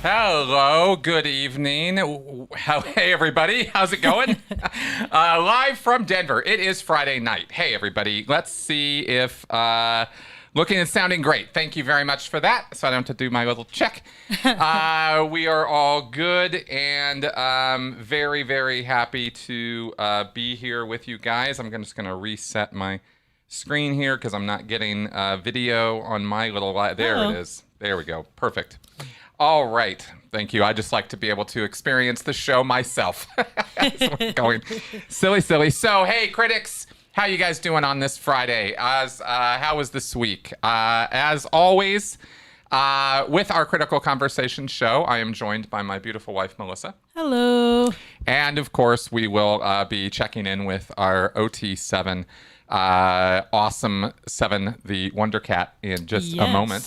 Hello, good evening. Hey, everybody. How's it going? Live from Denver. It is Friday night. Hey, everybody. Let's see if looking and sounding great. Thank you very much for that. So I don't have to do my little check. We are all good and very, very happy to be here with you guys. I'm just going to reset my screen here because I'm not getting video on my little there it is. There we go. Perfect. All right. Thank you. I just like to be able to experience the show myself. So we're going silly. So, hey, critics, how you guys doing on this Friday? How was this week? As always, with our Critical Conversation show, I am joined by my beautiful wife, Melissa. Hello. And, of course, we will be checking in with our OT7, awesome 7, the Wonder Cat, in just a moment.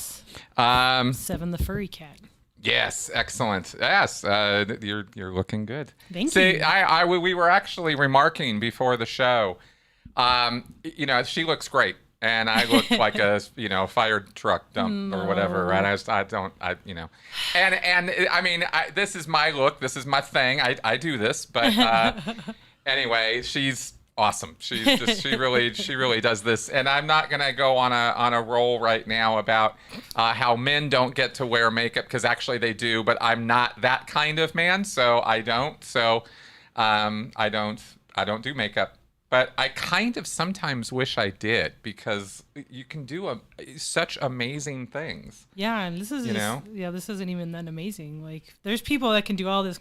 7, the furry cat. Yes, excellent. Yes, you're looking good. Thank you. We were actually remarking before the show. She looks great, and I look like a fire truck dump or whatever. Right? This is my look. This is my thing. I do this, but anyway, she's awesome. She really does this, and I'm not gonna go on a roll right now about how men don't get to wear makeup, because actually they do, but I'm not that kind of man, so I don't. So I don't do makeup, but I kind of sometimes wish I did, because you can do such amazing things. Yeah, and this is this isn't even that amazing. Like, there's people that can do all this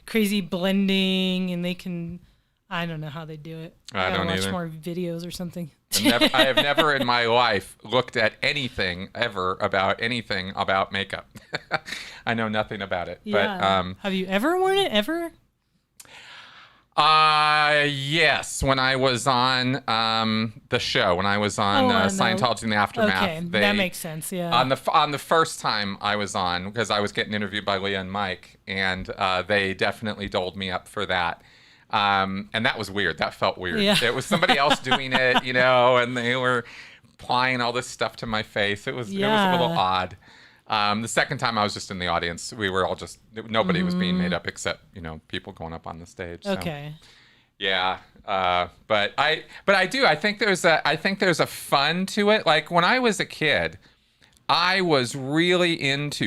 crazy blending, and they can. I don't know how they do it. I don't watch either. More videos or something. I have never in my life looked at anything about makeup. I know nothing about it. Yeah. But have you ever worn it ever? Yes, when I was on the show, when I was on Scientology in the Aftermath. Okay, that makes sense. Yeah. On the first time I was on, because I was getting interviewed by Leah and Mike, and they definitely doled me up for that. And that was weird. That felt weird. Yeah. It was somebody else doing it, and they were applying all this stuff to my face. It was a little odd. The second time I was just in the audience. We were all nobody was being made up except, people going up on the stage. So. Okay. Yeah. But I think there's a fun to it. Like, when I was a kid, I was really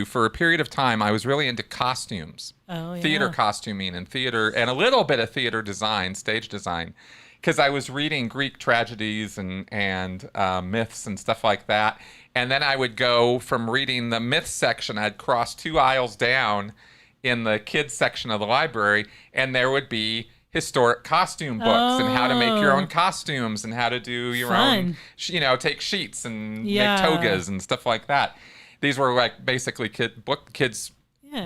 for a period of time, I was really into costumes. Oh, yeah. Theater costuming and theater, and a little bit of theater design, stage design, because I was reading Greek tragedies and myths and stuff like that. And then I would go from reading the myth section, I'd cross 2 aisles down in the kids section of the library, and there would be historic costume books and how to make your own costumes and how to do your own, take sheets and make togas and stuff like that. These were like basically kids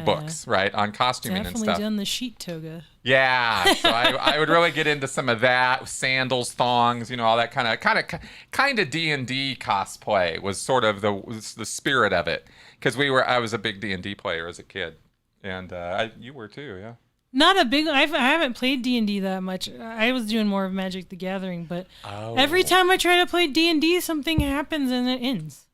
books, right, on costuming and stuff. Definitely done the sheet toga. Yeah, so I would really get into some of that, sandals, thongs, all that kind of D&D cosplay was sort of the spirit of it, because I was a big D&D player as a kid, and you were too, yeah. Not a big. I haven't played D&D that much. I was doing more of Magic the Gathering, but every time I try to play D&D, something happens and it ends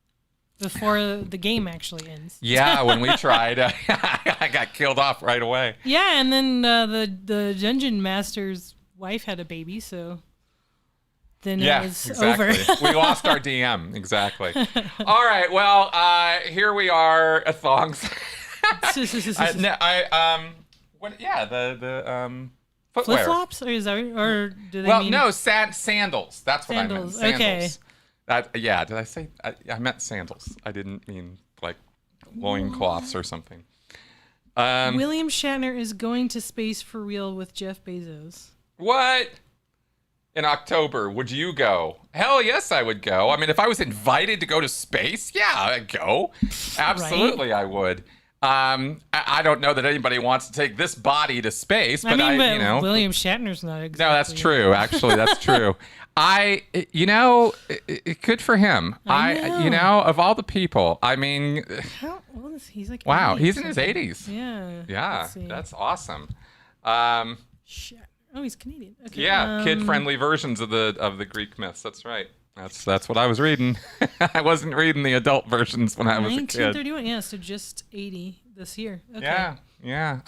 before the game actually ends. Yeah, when we tried, I got killed off right away. Yeah, and then the dungeon master's wife had a baby, so then it was over. We lost our DM, exactly. All right, well, here we are, thongs. The footwear. Flip flops, or do they mean? No, sandals. That's what I meant. Sandals. Okay. Did I say? I meant sandals. I didn't mean like loincloths or something. William Shatner is going to space for real with Jeff Bezos. What? In October, would you go? Hell yes, I would go. I mean, if I was invited to go to space, yeah, I'd go. Absolutely, right? I would. I don't know that anybody wants to take this body to space, but William Shatner's not exactly. No, that's true. Actually, that's true. Good for him. I know. Of all the people, I mean, how old is he? He's like, wow, he's in his 80s. Yeah. Yeah, that's awesome. Oh, he's Canadian. Okay. Yeah, kid-friendly versions of the Greek myths. That's right. That's what I was reading. I wasn't reading the adult versions when I was a kid. 1931, yeah, so just 80. this year. Okay. Yeah.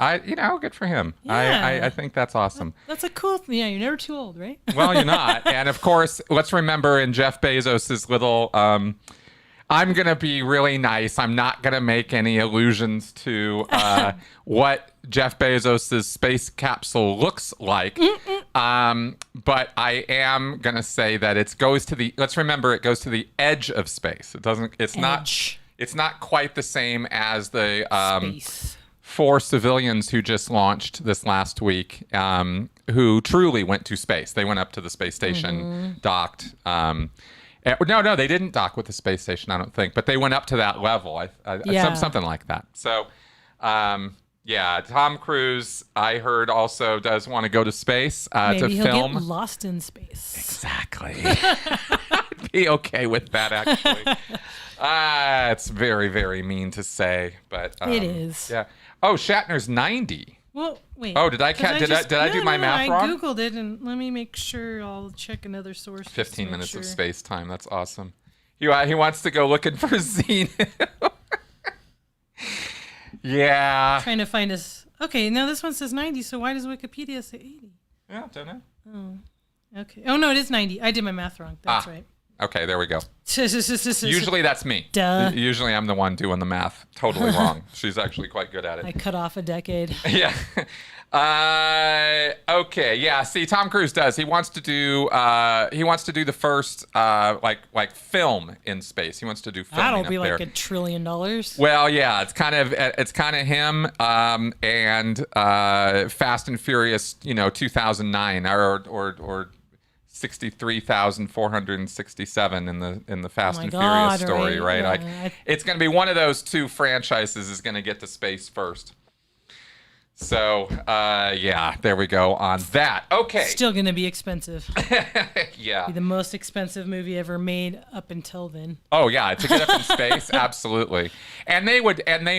Good for him. Yeah. I think that's awesome. That's a cool thing. Yeah, you're never too old, right? Well, you're not. And of course, let's remember in Jeff Bezos's little, I'm going to be really nice. I'm not going to make any allusions to what Jeff Bezos's space capsule looks like. But I am going to say that it goes to the edge of space. It's not quite the same as the Space. 4 civilians who just launched this last week, who truly went to space. They went up to the space station, docked. No, they didn't dock with the space station, I don't think, but they went up to that level. Something like that. So, Tom Cruise, I heard, also does want to go to space Maybe to he'll film. Get lost in space. Exactly. I'd be okay with that, actually. It's very, very mean to say, but it is. Yeah. Oh, Shatner's 90. Well, wait. Oh, did I do my math wrong? I googled it, and let me make sure. I'll check another source. 15 minutes of space time. That's awesome. He wants to go looking for Xenu. Yeah. Trying to find us. Okay, now this one says 90. So why does Wikipedia say 80? Yeah, don't know. Oh, okay. Oh no, it is 90. I did my math wrong. That's right. Okay, there we go. Usually Usually that's me. Duh. Usually I'm the one doing the math totally wrong. She's actually quite good at it. I cut off a decade. Yeah. Okay. Yeah. See, Tom Cruise does. He wants to do the first like film in space. He wants to do filming. That'll be up like there. $1 trillion. Well, yeah. It's kind of him. And Fast and Furious. 2009 or 63,467 in the Fast and Furious story, right? Yeah. Like, it's going to be one of those two franchises is going to get to space first. So, there we go on that. Okay. Still going to be expensive. Yeah. Be the most expensive movie ever made up until then. Oh yeah, to get up in space, absolutely. And they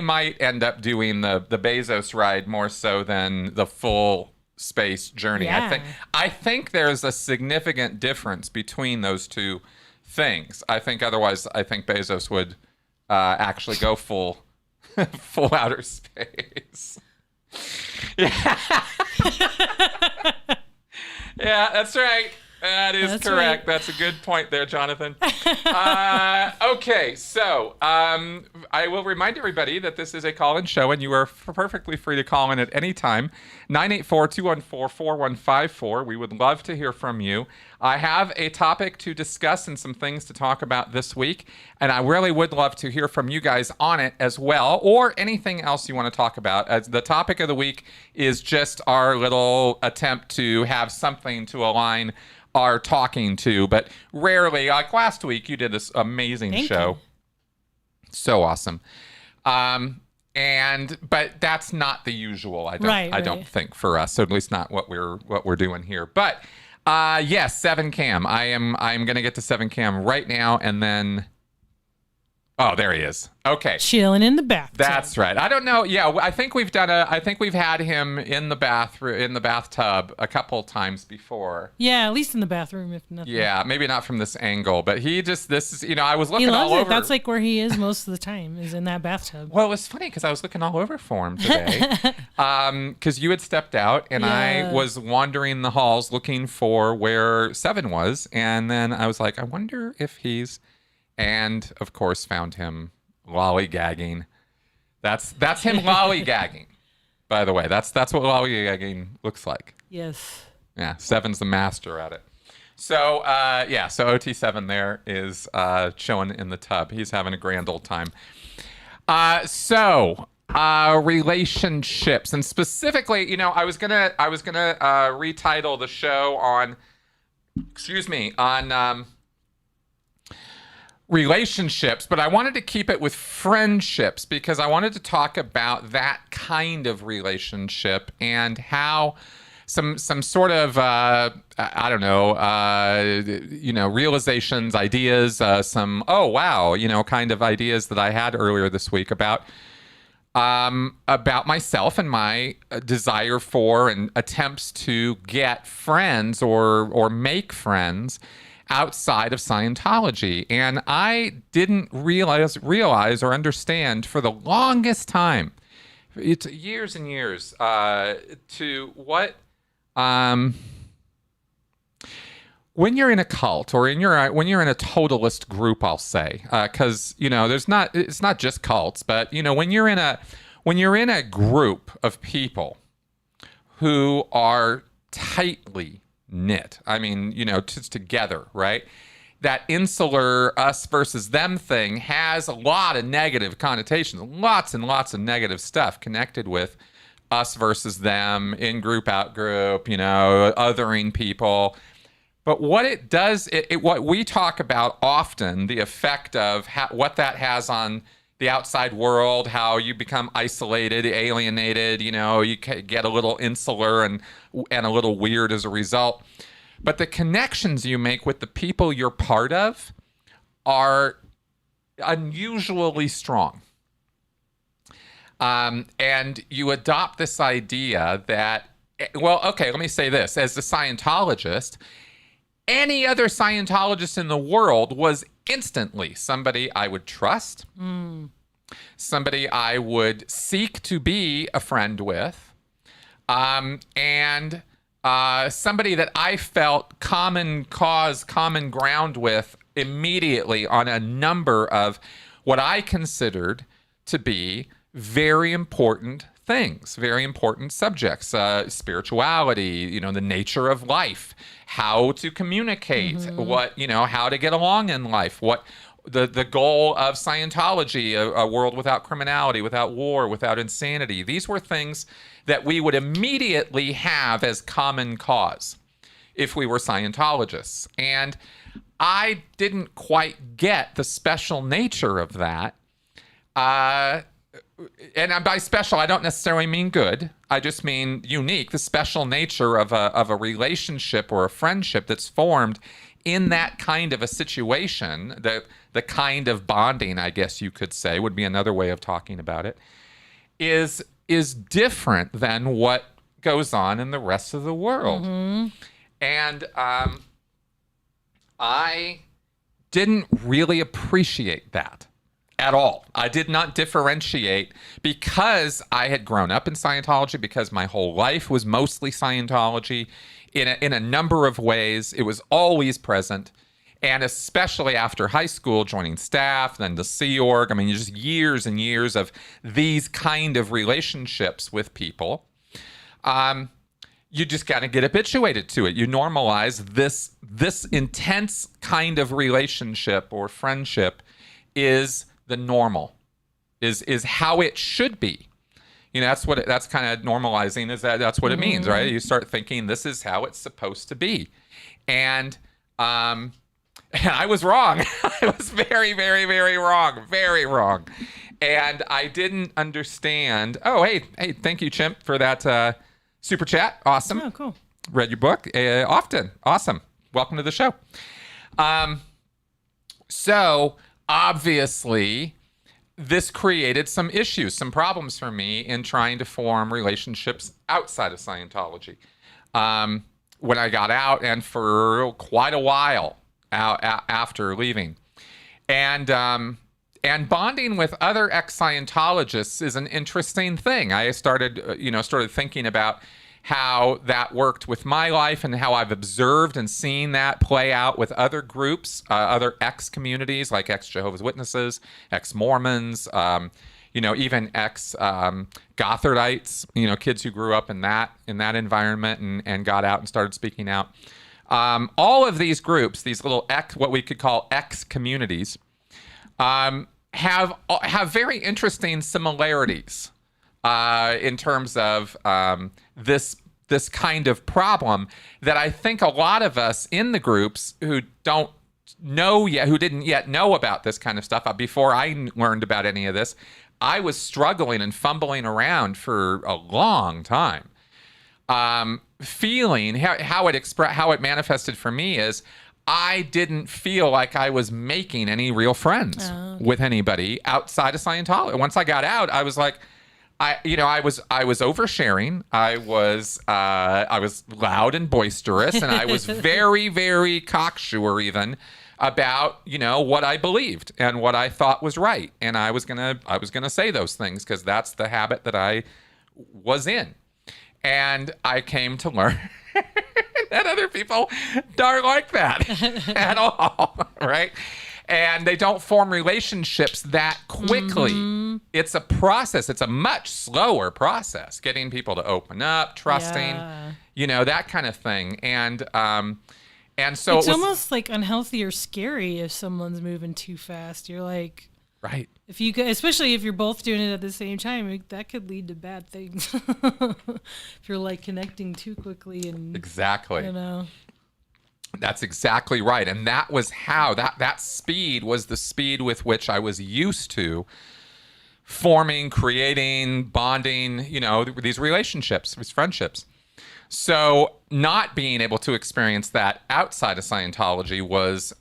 might end up doing the Bezos ride more so than the full space journey. Yeah. I think there's a significant difference between those two things. I think Bezos would actually go full outer space. Yeah. Yeah, that's right. That's correct. Right. That's a good point there, Jonathan. Okay, so I will remind everybody that this is a call-in show, and you are perfectly free to call in at any time. 984-214-4154. We would love to hear from you. I have a topic to discuss and some things to talk about this week, and I really would love to hear from you guys on it as well, or anything else you want to talk about. As the topic of the week is just our little attempt to have something to align our talking to, but rarely. Like last week, you did this amazing show. So awesome. But that's not the usual. I don't think for us. So at least not what we're doing here. But yes, 7cam. I'm gonna get to 7cam right now, and then. Oh, there he is. Okay. Chilling in the bathtub. That's right. I don't know. Yeah, I think we've had him in the bathtub a couple times before. Yeah, at least in the bathroom, if nothing. Yeah, maybe not from this angle, but I was looking all over. That's like where he is most of the time, is in that bathtub. Well, it's funny because I was looking all over for him today. Because you had stepped out, and I was wandering the halls looking for where 7 was, and then I was like, I wonder if he's... And of course, found him lollygagging. That's him lollygagging. By the way, that's what lollygagging looks like. Yes. Yeah, 7's the master at it. So so OT7 there is chilling in the tub. He's having a grand old time. Relationships, and specifically, I was gonna retitle the show on relationships, but I wanted to keep it with friendships because I wanted to talk about that kind of relationship and how some sort of realizations, ideas, kind of ideas that I had earlier this week about myself and my desire for and attempts to get friends or make friends outside of Scientology. And I didn't realize or understand for the longest time it's years and years to what when you're in a cult or when you're in a totalist group, I'll say, because it's not just cults, but when you're in a group of people who are tightly knit, I mean, just together, right? That insular us versus them thing has a lot of negative connotations, lots and lots of negative stuff connected with us versus them, in group, out group, othering people. But what it does, what we talk about often, the effect of what that has on the outside world, how you become isolated, alienated, you get a little insular and a little weird as a result. But the connections you make with the people you're part of are unusually strong. And you adopt this idea that, well, okay, let me say this. As a Scientologist, any other Scientologist in the world was instantly somebody I would trust, somebody I would seek to be a friend with, and somebody that I felt common cause, common ground with immediately on a number of what I considered to be very important things, very important subjects, spirituality, the nature of life, how to communicate, how to get along in life, what the goal of Scientology, a world without criminality, without war, without insanity. These were things that we would immediately have as common cause if we were Scientologists. And I didn't quite get the special nature of that. And by special, I don't necessarily mean good. I just mean unique, the special nature of a relationship or a friendship that's formed in that kind of a situation. The kind of bonding, I guess you could say, would be another way of talking about it, is different than what goes on in the rest of the world. And I didn't really appreciate that at all. I did not differentiate because I had grown up in Scientology, because my whole life was mostly Scientology in a number of ways. It was always present. And especially after high school, joining staff, then the Sea Org. I mean, just years and years of these kind of relationships with people. You just got to get habituated to it. You normalize this intense kind of relationship or friendship is the normal, is how it should be. That's kind of normalizing, that's what it means, right? You start thinking this is how it's supposed to be. And I was wrong. I was very, very, very wrong. Very wrong. And I didn't understand. Oh, hey, thank you, Chimp, for that super chat. Awesome. Oh, cool. Read your book often. Awesome. Welcome to the show. So obviously, this created some issues, some problems for me in trying to form relationships outside of Scientology. When I got out, and for quite a while after leaving, and bonding with other ex-Scientologists is an interesting thing. I started thinking about how that worked with my life and how I've observed and seen that play out with other groups, other ex-communities like ex-Jehovah's Witnesses, ex-Mormons, even ex-Gothardites, kids who grew up in that environment and got out and started speaking out. All of these groups, these little what we could call ex-communities, have very interesting similarities in terms of this kind of problem that I think a lot of us in the groups who didn't yet know about this kind of stuff. Before I learned about any of this, I was struggling and fumbling around for a long time, feeling how it manifested for me is I didn't feel like I was making any real friends with anybody outside of Scientology. Once I got out, I was like, I was oversharing. I was loud and boisterous, and I was very, very cocksure even about, what I believed and what I thought was right. And I was going to say those things because that's the habit that I was in. And I came to learn that other people don't like that at all, right? And they don't form relationships that quickly. Mm-hmm. It's a process. It's a much slower process, getting people to open up, trusting, that kind of thing. And so it's almost like unhealthy or scary if someone's moving too fast. You're like, right. Especially if you're both doing it at the same time, that could lead to bad things. If you're like connecting too quickly and exactly, that's exactly right. And that was how that speed was the speed with which I was used to forming, creating, bonding, these relationships, these friendships. So not being able to experience that outside of Scientology was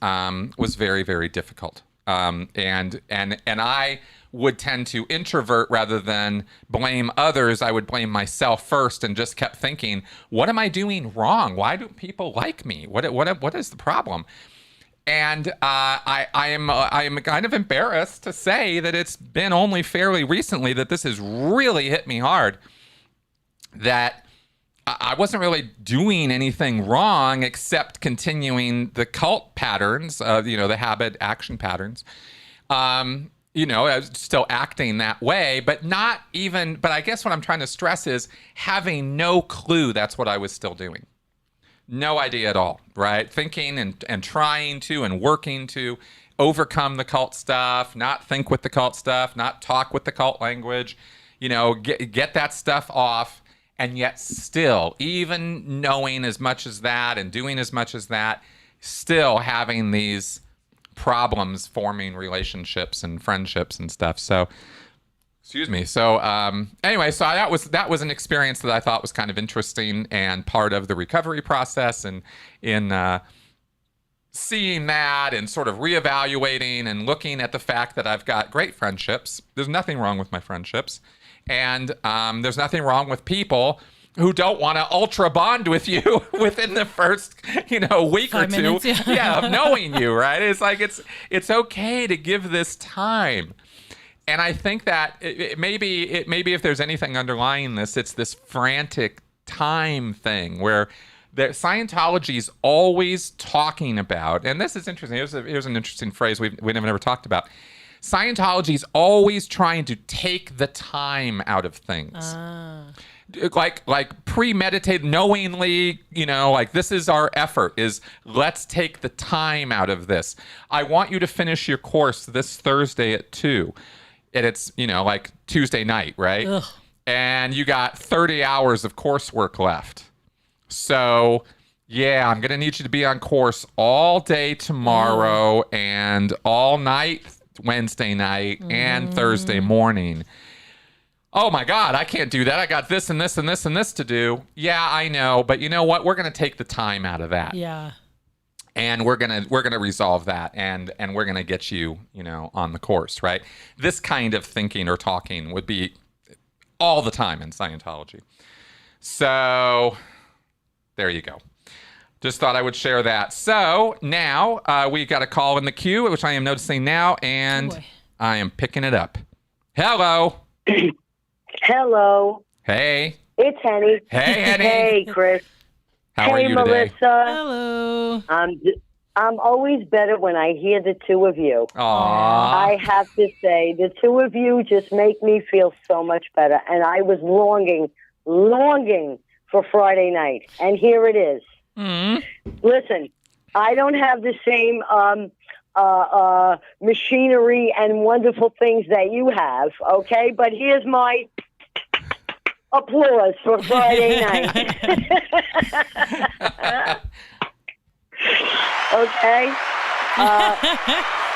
very, very difficult. And I would tend to introvert rather than blame others. I would blame myself first and just kept thinking, what am I doing wrong? Why do people like me? What is the problem? And I am kind of embarrassed to say that it's been only fairly recently that this has really hit me hard, that I wasn't really doing anything wrong except continuing the cult patterns, the habit action patterns. I was still acting that way, but I guess what I'm trying to stress is having no clue that's what I was still doing. No idea at all, right? Thinking and trying to and working to overcome the cult stuff, not think with the cult stuff, not talk with the cult language, get that stuff off. And yet still, even knowing as much as that and doing as much as that, still having these problems forming relationships and friendships and stuff. So, excuse me. So anyway, so that was an experience that I thought was kind of interesting and part of the recovery process, and in seeing that and sort of reevaluating and looking at the fact that I've got great friendships. There's nothing wrong with my friendships. And there's nothing wrong with people who don't want to ultra bond with you within the first, week 5 or two, minutes, yeah. of knowing you, right? It's like it's okay to give this time. And I think that maybe if there's anything underlying this, it's this frantic time thing where Scientology is always talking about, and this is interesting. Here's an interesting phrase we never talked about. Scientology is always trying to take the time out of things. Like premeditated, knowingly, like this is our effort, is let's take the time out of this. I want you to finish your course this Thursday at 2. And it's, like Tuesday night, right? Ugh. And you got 30 hours of coursework left. So, yeah, I'm going to need you to be on course all day tomorrow and all night Wednesday night and Thursday morning. Oh my God, I can't do that. I got this and this and this and this to do. Yeah, I know, but you know what? We're going to take the time out of that. Yeah. And we're gonna resolve that, and we're gonna get you, on the course, right? This kind of thinking or talking would be all the time in Scientology. So there you go. Just thought I would share that. So now we got a call in the queue, which I am noticing now, and I am picking it up. Hello. Hello. Hey. It's Henny. Hey, Henny. Hey, Chris. How are you Melissa. today? Hello. I'm always better when I hear the two of you. Aww. I have to say, the two of you just make me feel so much better. And I was longing for Friday night. And here it is. Listen, I don't have the same machinery and wonderful things that you have, okay? But here's my applause for Friday night. Okay?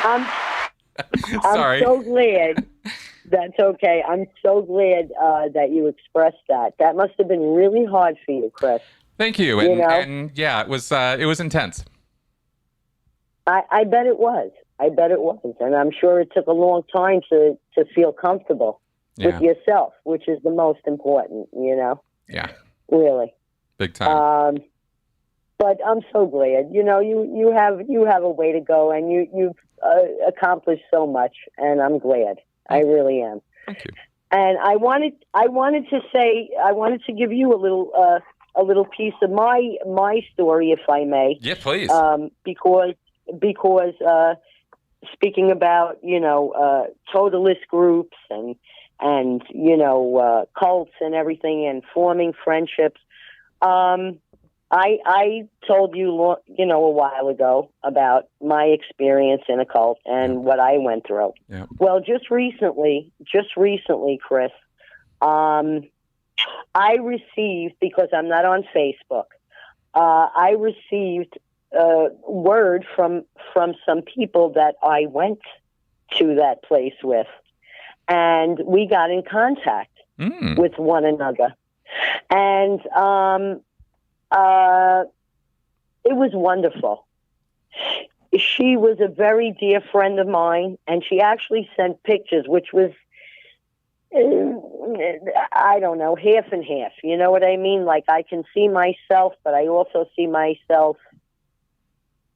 I'm Sorry. so glad. That's okay. I'm so glad that you expressed that. That must have been really hard for you, Chris. Thank you. And yeah, it was intense. I bet it was. And I'm sure it took a long time to feel comfortable with yourself, which is the most important, Yeah. Really. Big time. But I'm so glad. You have a way to go, and you've accomplished so much, and I'm glad. I really am. Thank you. And I wanted to give you a little piece of my story, if I may. Yeah, please. Because speaking about totalist groups and cults and everything, and forming friendships. I told you a while ago about my experience in a cult and what I went through. Yeah. Well, just recently, Chris, I received, because I'm not on Facebook, I received word from some people that I went to that place with, and we got in contact with one another, and it was wonderful. She was a very dear friend of mine, and she actually sent pictures, which was, I don't know, half and half. You know what I mean? Like, I can see myself, but I also see myself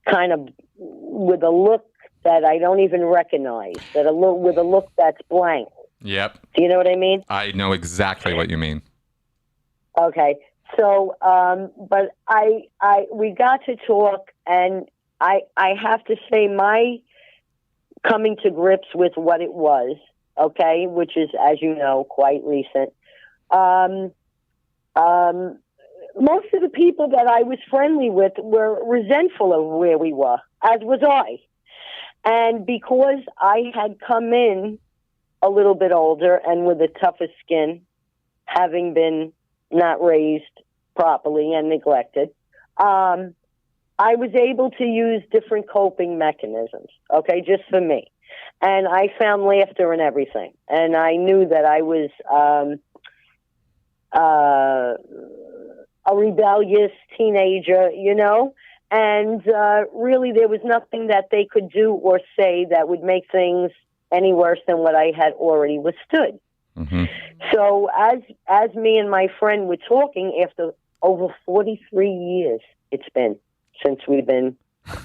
kind of with a look that I don't even recognize, with a look that's blank. Yep. Do you know what I mean? I know exactly what you mean. Okay. So, but we got to talk, and I have to say, my coming to grips with what it was, okay, which is, as you know, quite recent. Most of the people that I was friendly with were resentful of where we were, as was I. And because I had come in a little bit older and with a tougher skin, having been not raised properly and neglected, I was able to use different coping mechanisms, okay, just for me. And I found laughter in everything. And I knew that I was a rebellious teenager, and really there was nothing that they could do or say that would make things any worse than what I had already withstood. Mm-hmm. So as me and my friend were talking, after over 43 years it's been since we've been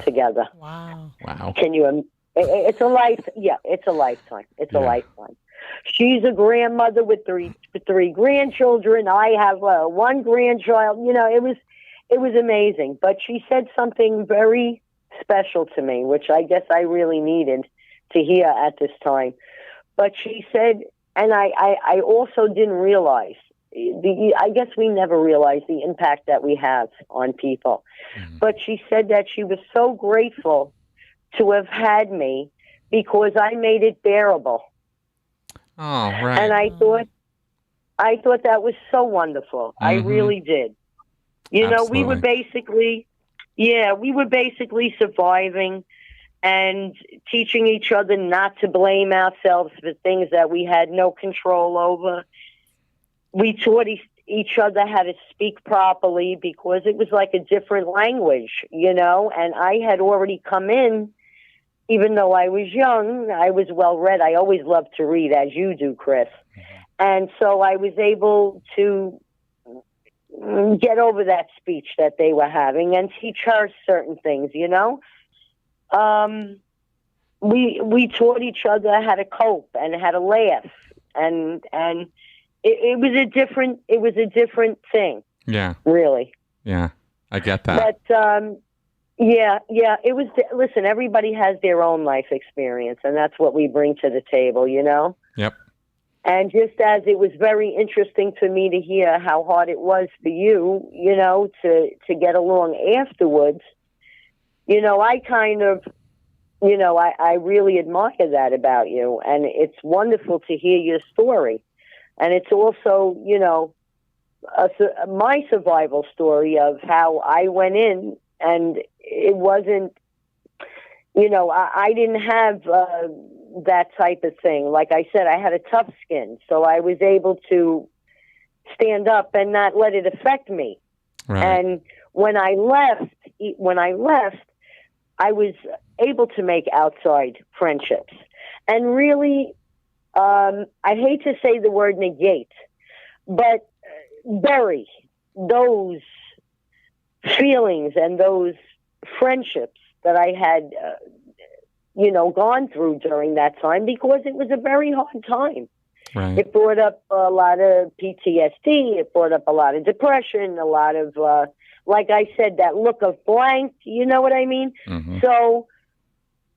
together. Wow. Can you? It's a life. Yeah, it's a lifetime. It's a lifetime. She's a grandmother with three grandchildren. I have one grandchild. It was amazing. But she said something very special to me, which I guess I really needed to hear at this time. But she said, and I also didn't realize, I guess we never realize the impact that we have on people. Mm-hmm. But she said that she was so grateful to have had me because I made it bearable. Oh, right. And I thought that was so wonderful. Mm-hmm. I really did. Absolutely. we were basically surviving and teaching each other not to blame ourselves for things that we had no control over. We taught each other how to speak properly because it was like a different language, and I had already come in, even though I was young, I was well read. I always loved to read, as you do, Chris. Mm-hmm. And so I was able to get over that speech that they were having and teach her certain things, We taught each other how to cope and how to laugh, and it was a different thing. Yeah. Really. Yeah, I get that. But it was. Listen, everybody has their own life experience, and that's what we bring to the table. Yep. And just as it was very interesting for me to hear how hard it was for you, to get along afterwards, I kind of, I really admire that about you. And it's wonderful to hear your story. And it's also, my survival story of how I went in, and it wasn't, I didn't have that type of thing. Like I said, I had a tough skin, so I was able to stand up and not let it affect me. Right. And when I left, I was able to make outside friendships. And really, I hate to say the word negate, but bury those feelings and those friendships that I had, gone through during that time, because it was a very hard time. Right. It brought up a lot of PTSD. It brought up a lot of depression, a lot of, like I said, that look of blank. You know what I mean? Mm-hmm. So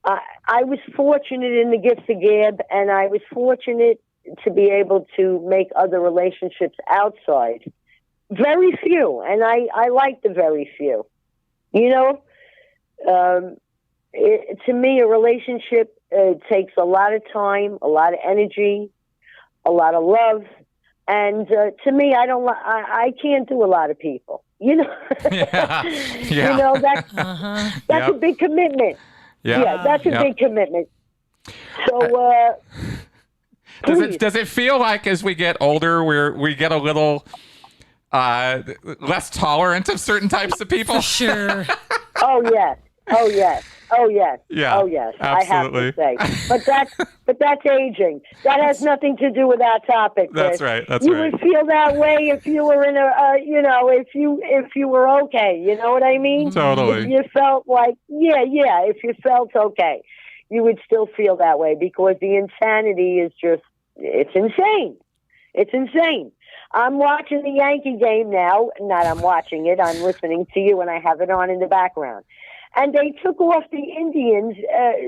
I was fortunate in the gift of gab, and I was fortunate to be able to make other relationships outside. Very few, and I like the very few. To me, a relationship takes a lot of time, a lot of energy, a lot of love, and to me, I can't do a lot of people. Yeah. That's a big commitment. Yeah, that's a big commitment. So, does it feel like as we get older, we get a little less tolerant of certain types of people? For sure. Oh yes. Yeah. Oh yes. Absolutely. I have to say, but that's aging. That has nothing to do with our topic, Chris. That's right. You would feel that way if you were in if you were okay. You know what I mean? Totally. If you felt like, if you felt okay, you would still feel that way, because the insanity is it's insane. It's insane. I'm watching the Yankee game now. Not I'm watching it. I'm listening to you, and I have it on in the background. And they took off the Indians.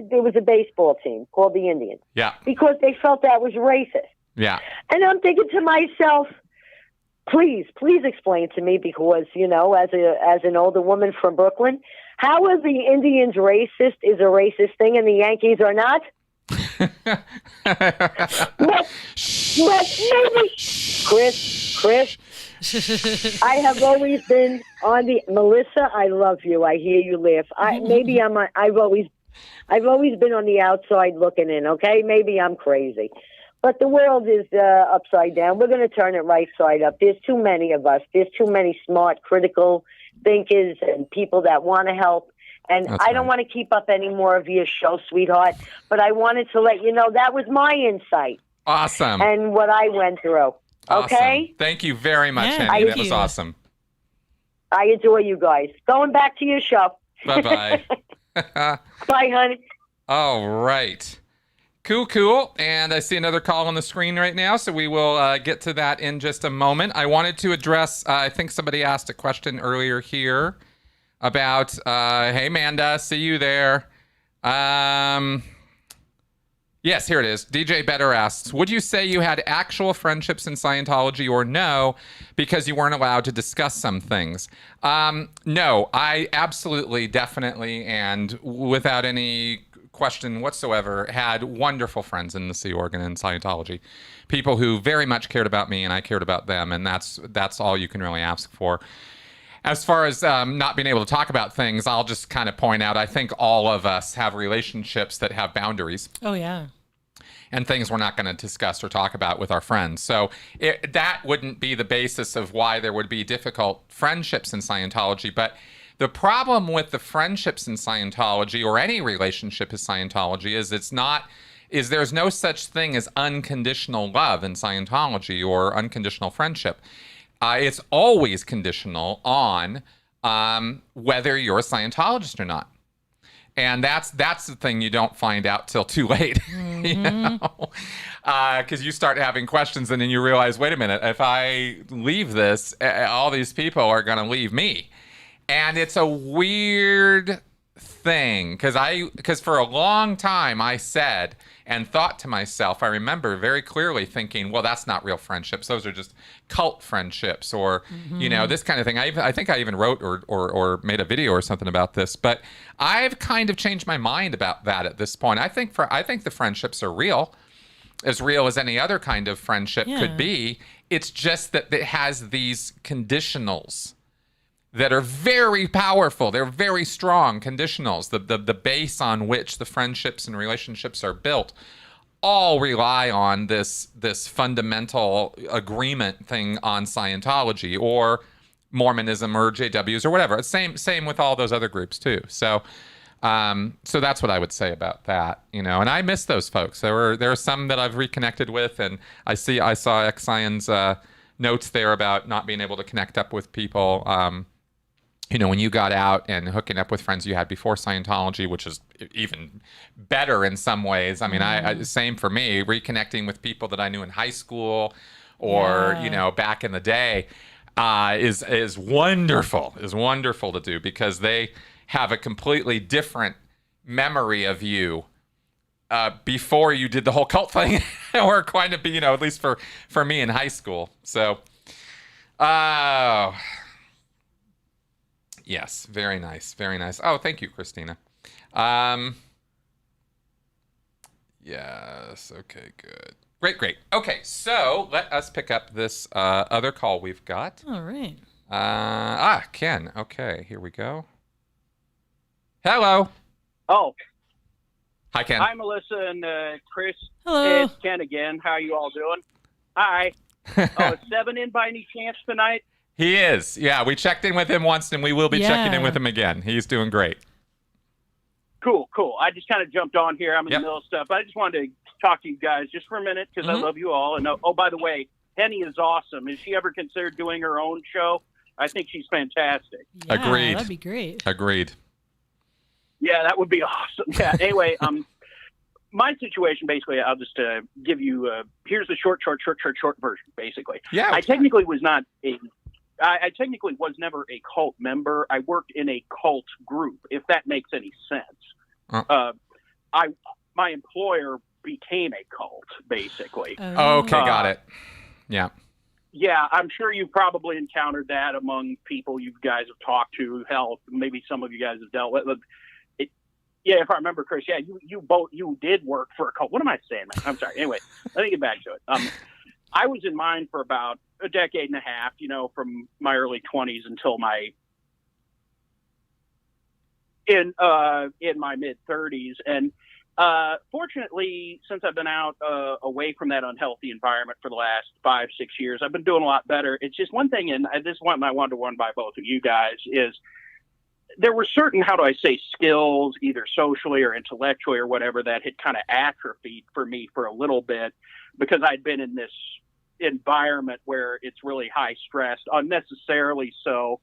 There was a baseball team called the Indians. Yeah. Because they felt that was racist. Yeah. And I'm thinking to myself, please explain to me, because, as an older woman from Brooklyn, how are the Indians racist is a racist thing and the Yankees are not? but maybe, Chris, I have always been on the Melissa. I love you. I hear you laugh. I've always been on the outside looking in. Okay, maybe I'm crazy, but the world is upside down. We're going to turn it right side up. There's too many of us. There's too many smart, critical thinkers and people that want to help. And I don't want to keep up any more of your show, sweetheart, but I wanted to let you know that was my insight. Awesome. And what I went through. Awesome. Okay? Thank you very much, Yeah, Henny. That was awesome. I adore you guys. Going back to your show. Bye-bye. Bye, honey. All right. Cool. And I see another call on the screen right now, so we will get to that in just a moment. I wanted to address, I think somebody asked a question earlier here about, hey, Amanda, see you there. Yes, here it is. DJ Better asks, would you say you had actual friendships in Scientology or no, because you weren't allowed to discuss some things? No, I absolutely, definitely, and without any question whatsoever, had wonderful friends in the Sea Org and in Scientology. People who very much cared about me and I cared about them, and that's all you can really ask for. As far as not being able to talk about things, I'll just kind of point out, I think all of us have relationships that have boundaries. Oh, yeah. And things we're not going to discuss or talk about with our friends. So that wouldn't be the basis of why there would be difficult friendships in Scientology. But the problem with the friendships in Scientology, or any relationship in Scientology, is there's no such thing as unconditional love in Scientology or unconditional friendship. It's always conditional on whether you're a Scientologist or not. And that's the thing you don't find out till too late, because you start having questions and then you realize, wait a minute, if I leave this, all these people are going to leave me. And it's a weird thing, because for a long time I said and thought to myself, I remember very clearly thinking, well, that's not real friendships. Those are just cult friendships, or, this kind of thing. I think I even wrote or made a video or something about this, but I've kind of changed my mind about that at this point. I think the friendships are real as any other kind of friendship could be. It's just that it has these conditionals that are very powerful. They're very strong conditionals. The base on which the friendships and relationships are built all rely on this fundamental agreement thing on Scientology or Mormonism or JWs or whatever. Same with all those other groups too. So that's what I would say about that, And I miss those folks. There are some that I've reconnected with, and I saw Xion's notes there about not being able to connect up with people. when you got out and hooking up with friends you had before Scientology, which is even better in some ways. I mean, same for me, reconnecting with people that I knew in high school or, back in the day, is wonderful, to do because they have a completely different memory of you before you did the whole cult thing or kind of be, at least for me in high school. So, yes, very nice. Very nice. Oh, thank you, Christina. Yes. Okay, good. Great. Okay, so let us pick up this other call we've got. All right. Ken. Okay, here we go. Hello. Oh. Hi, Ken. Hi, Melissa and Chris. Hello. It's Ken again. How are you all doing? Hi. Is Seven in by any chance tonight? He is. Yeah, we checked in with him once, and we will be checking in with him again. He's doing great. Cool. I just kind of jumped on here. I'm in the middle of stuff. I just wanted to talk to you guys just for a minute because I love you all. And by the way, Penny is awesome. Has she ever considered doing her own show? I think she's fantastic. Yeah, Agreed. That'd be great. Agreed. Yeah, that would be awesome. Yeah. Anyway, my situation, basically, I'll just give you, here's the short version, basically. Yeah. I technically was never a cult member. I worked in a cult group, if that makes any sense. My employer became a cult, basically. Okay, got it. Yeah. Yeah, I'm sure you probably encountered that among people you guys have talked to. Hell, maybe some of you guys have dealt with it. Yeah, if I remember, Chris, you did work for a cult. What am I saying, man? I'm sorry. Anyway, let me get back to it. I was in mine for about a decade and a half, from my early 20s until in my mid 30s. And fortunately, since I've been out away from that unhealthy environment for the last 5-6 years, I've been doing a lot better. It's just one thing, and this is one I wanted to run by both of you guys, is there were certain, skills, either socially or intellectually or whatever, that had kind of atrophied for me for a little bit because I'd been in this environment where it's really high stress, unnecessarily so.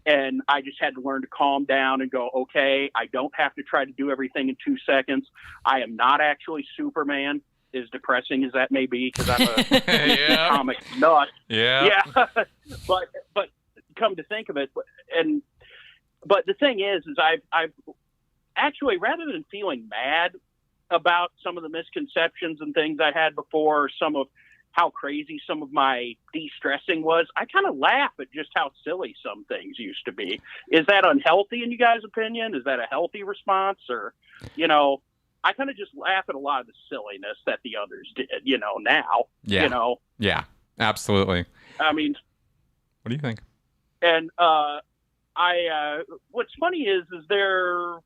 And I just had to learn to calm down and go, okay, I don't have to try to do everything in 2 seconds. I am not actually Superman, as depressing as that may be, because I'm a comic nut. Yeah. But come to think of it, but the thing is I've actually, rather than feeling mad about some of the misconceptions and things I had before, or some of how crazy some of my de-stressing was, I kind of laugh at just how silly some things used to be. Is that unhealthy in you guys' opinion? Is that a healthy response? Or, I kind of just laugh at a lot of the silliness that the others did, now. Yeah. Yeah, absolutely. I mean, what do you think? And what's funny is there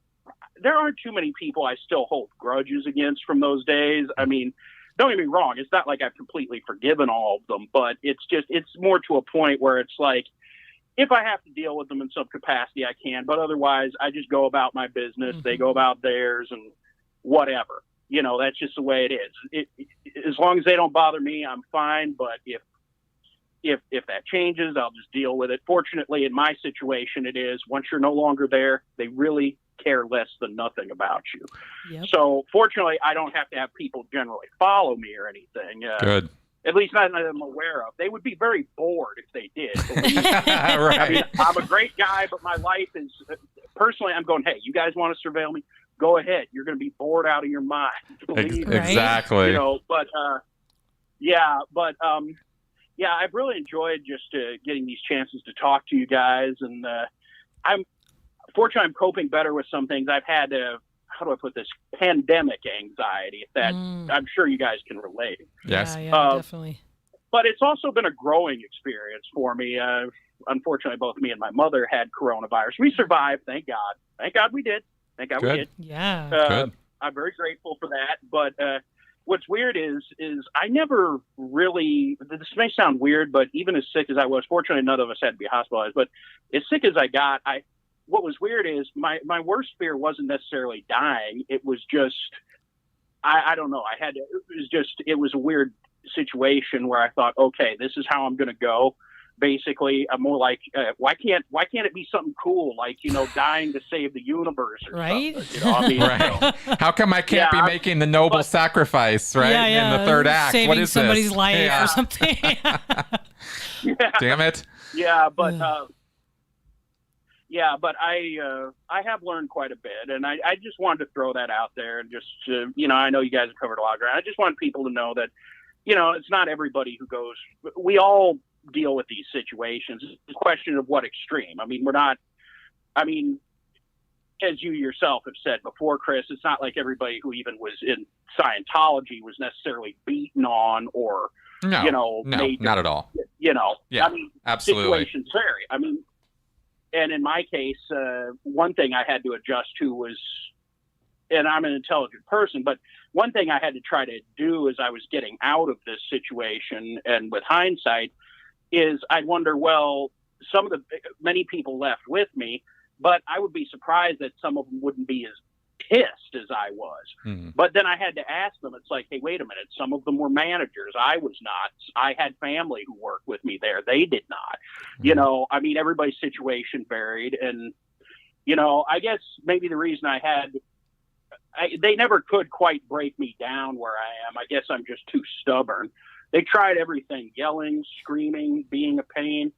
aren't too many people I still hold grudges against from those days. I mean, don't get me wrong, it's not like I've completely forgiven all of them, but it's more to a point where it's like, if I have to deal with them in some capacity, I can, but otherwise I just go about my business. They go about theirs and whatever, that's just the way it is. As long as they don't bother me, I'm fine. But if that changes, I'll just deal with it. Fortunately, in my situation, it is once you're no longer there, they really care less than nothing about you. Yep. So fortunately, I don't have to have people generally follow me or anything. Good. At least not that I'm aware of. They would be very bored if they did. Right. I mean, I'm a great guy, but my life is, personally, I'm going, hey, you guys want to surveil me? Go ahead. You're going to be bored out of your mind. Exactly. Yeah, I've really enjoyed just getting these chances to talk to you guys, and I'm coping better with some things. I've had how do I put this, pandemic anxiety. If that, I'm sure you guys can relate. Yes, yeah, definitely. But it's also been a growing experience for me. Unfortunately, both me and my mother had coronavirus. We survived, thank God. Thank God we did. Thank God we did. Yeah. Good. I'm very grateful for that. But what's weird is I never really, this may sound weird, but even as sick as I was, fortunately none of us had to be hospitalized, but as sick as I got, what was weird is my worst fear wasn't necessarily dying. It was just, I don't know. It was a weird situation where I thought, okay, this is how I'm going to go. basically, I'm more like, why can't it be something cool, like, dying to save the universe or Right? something? I mean, Right. How come I can't be making the noble sacrifice, right? Yeah. In the third act. Saving What is somebody's this? life Yeah. or something. yeah, Damn it. but I have learned quite a bit, and I just wanted to throw that out there, and just I know you guys have covered a lot of ground. I just want people to know that it's not everybody who goes. We all deal with these situations. It's a question of what extreme. I mean, we're not. I mean, as you yourself have said before, Chris, it's not like everybody who even was in Scientology was necessarily beaten on or No, made not at all. Yeah, I mean, absolutely. situations vary. I mean, and in my case, one thing I had to adjust to was, and I'm an intelligent person, but one thing I had to try to do as I was getting out of this situation, and with hindsight, is I wonder, well, many people left with me, but I would be surprised that some of them wouldn't be as pissed as I was. Mm-hmm. But then I had to ask them, it's like, hey, wait a minute. Some of them were managers. I was not. I had family who worked with me there. They did not. Mm-hmm. I mean, everybody's situation varied. And, I guess maybe the reason they never could quite break me down where I am. I guess I'm just too stubborn. They tried everything, yelling, screaming, being a pain.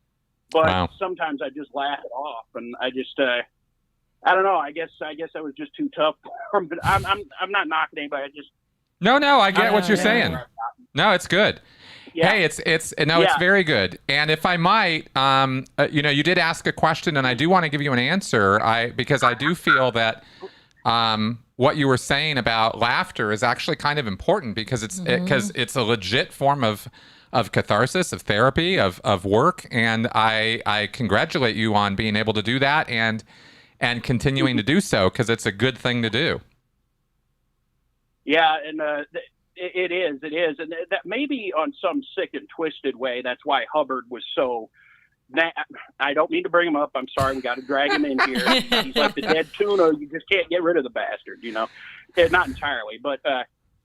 But Wow. sometimes I just laugh it off. And I just, I don't know. I guess I was just too tough. I'm not knocking anybody. No, I get what you're saying. No, it's good. Yeah. Hey, it's very good. And if I might, you did ask a question, and I do want to give you an answer. Because I do feel that what you were saying about laughter is actually kind of important, because it's a legit form of catharsis, of therapy, of work, and I congratulate you on being able to do that and continuing to do so, because it's a good thing to do. Yeah, and it is, and that maybe on some sick and twisted way, that's why Hubbard was so. I don't mean to bring him up. I'm sorry, we got to drag him in here. He's like the dead tuna. You just can't get rid of the bastard, Not entirely, but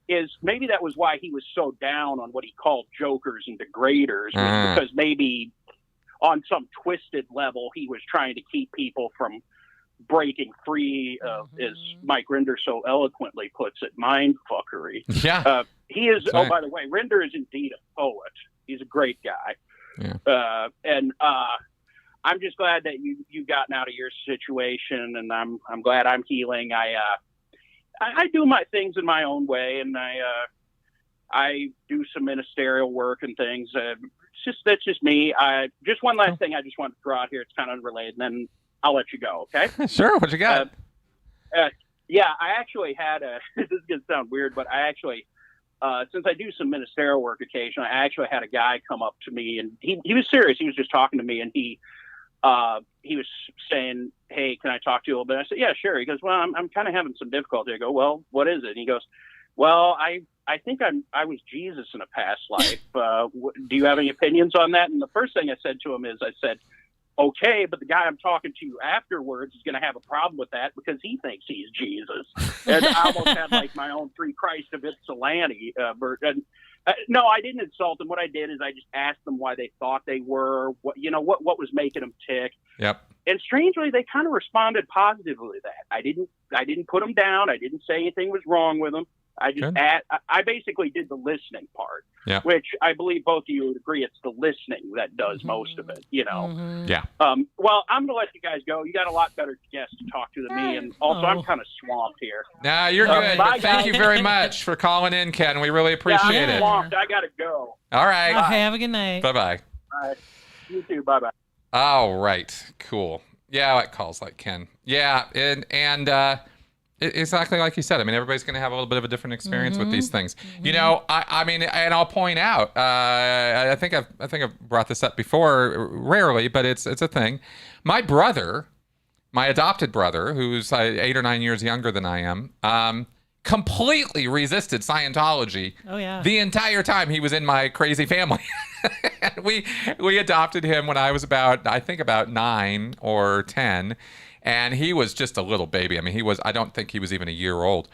is maybe that was why he was so down on what he called jokers and degraders, because maybe on some twisted level he was trying to keep people from breaking free of, as Mike Rinder so eloquently puts it, mind fuckery. Yeah. He is, right. by the way, Rinder is indeed a poet. He's a great guy. Yeah. And I'm just glad that you've gotten out of your situation, and I'm glad I'm healing. I do my things in my own way, and I do some ministerial work and things. That's just me. Just one last thing I just want to throw out here. It's kind of unrelated, and then I'll let you go. Okay. Sure. What you got? Yeah, I actually had this is going to sound weird, but I actually, since I do some ministerial work occasionally, I actually had a guy come up to me, and he was serious. He was just talking to me, and he was saying, hey, can I talk to you a little bit? I said, yeah, sure. He goes, well, I'm kind of having some difficulty. I go, well, what is it? And he goes, well, I think I was Jesus in a past life. Do you have any opinions on that? And the first thing I said to him is, I said, okay, but the guy I'm talking to afterwards is going to have a problem with that because he thinks he's Jesus. And I almost had like my own Free Christ of Ypsilanti version. No, I didn't insult them. What I did is I just asked them why they thought they were, what was making them tick. Yep. And strangely, they kind of responded positively to that. I didn't put them down. I didn't say anything was wrong with them. I just I basically did the listening part, which I believe both of you would agree it's the listening that does most of it, Yeah. Well, I'm going to let you guys go. You got a lot better guests to talk to than me, and also I'm kind of swamped here. No, you're good. Bye, Thank you very much for calling in, Ken. We really appreciate I'm it. swamped. I got to go. All right. Okay, have a good night. Bye-bye. Bye. You too. Bye-bye. All right. Cool. Yeah, I like calls like Ken. Yeah, and exactly like you said. I mean, everybody's going to have a little bit of a different experience with these things. I mean, and I'll point out. I think I've brought this up before, rarely, but it's a thing. My brother, my adopted brother, who's 8 or 9 years younger than I am, completely resisted Scientology. Oh yeah. The entire time he was in my crazy family. we adopted him when I was about 9 or 10. And he was just a little baby. I mean, I don't think he was even a year old.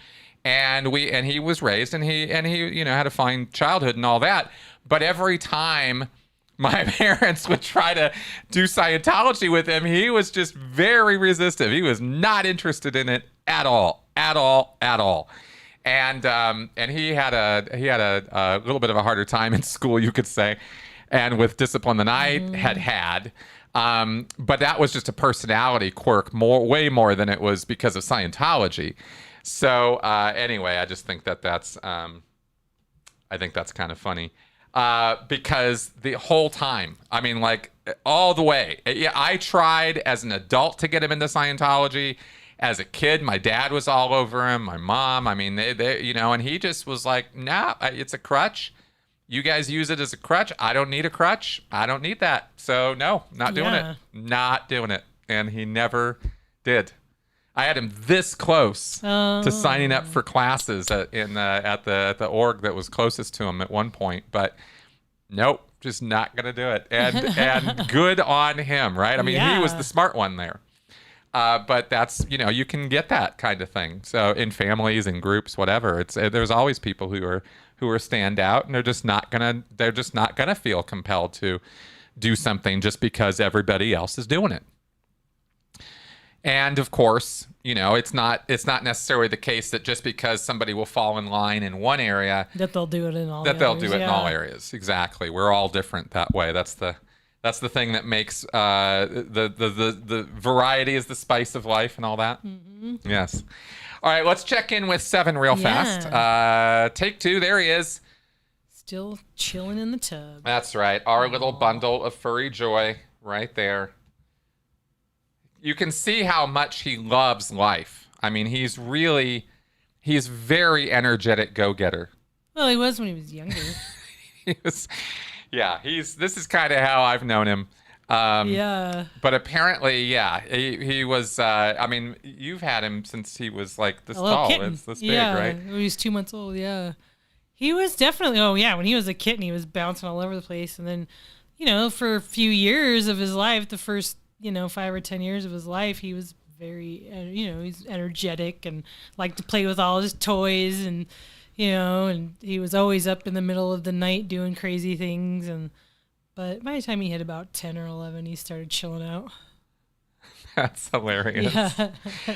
And he was raised, and he had a fine childhood and all that. But every time my parents would try to do Scientology with him, he was just very resistive. He was not interested in it at all, at all, at all. And he had a little bit of a harder time in school, you could say, and with discipline than I had. But that was just a personality quirk, way more than it was because of Scientology. So anyway, I just think that's I think that's kind of funny. Because the whole time, I mean, like all the way, yeah, I tried as an adult to get him into Scientology. As a kid, my dad was all over him, my mom. I mean, they you know, and he just was like, nah, it's a crutch. You guys use it as a crutch. I don't need a crutch. I don't need that. So no, not doing it. Not doing it. And he never did. I had him this close to signing up for classes at the org that was closest to him at one point, but nope, just not gonna do it. And good on him, right? I mean, he was the smart one there. But that's, you know, you can get that kind of thing. So in families and groups, whatever, there's always people who are stand out, and they're just not gonna feel compelled to do something just because everybody else is doing it. And of course, you know, it's not necessarily the case that just because somebody will fall in line in one area that they'll do it in all. In all areas. Exactly. We're all different that way. That's the thing that makes the variety is the spice of life and all that. Mm-hmm. Yes. All right, let's check in with Seven real fast. Take two. There he is. Still chilling in the tub. That's right. Our little bundle of furry joy right there. You can see how much he loves life. I mean, he's very energetic go-getter. Well, he was when he was younger. This is kind of how I've known him. But apparently, he was, I mean, you've had him since he was like this tall. Kitten. It's this big, right? When he was 2 months old, He was definitely, when he was a kitten, he was bouncing all over the place. And then, you know, for a few years of his life, the first, 5 or 10 years of his life, he was very, he's energetic and liked to play with all his toys and, and he was always up in the middle of the night doing crazy things. But by the time he hit about 10 or 11, he started chilling out. That's hilarious. Yeah.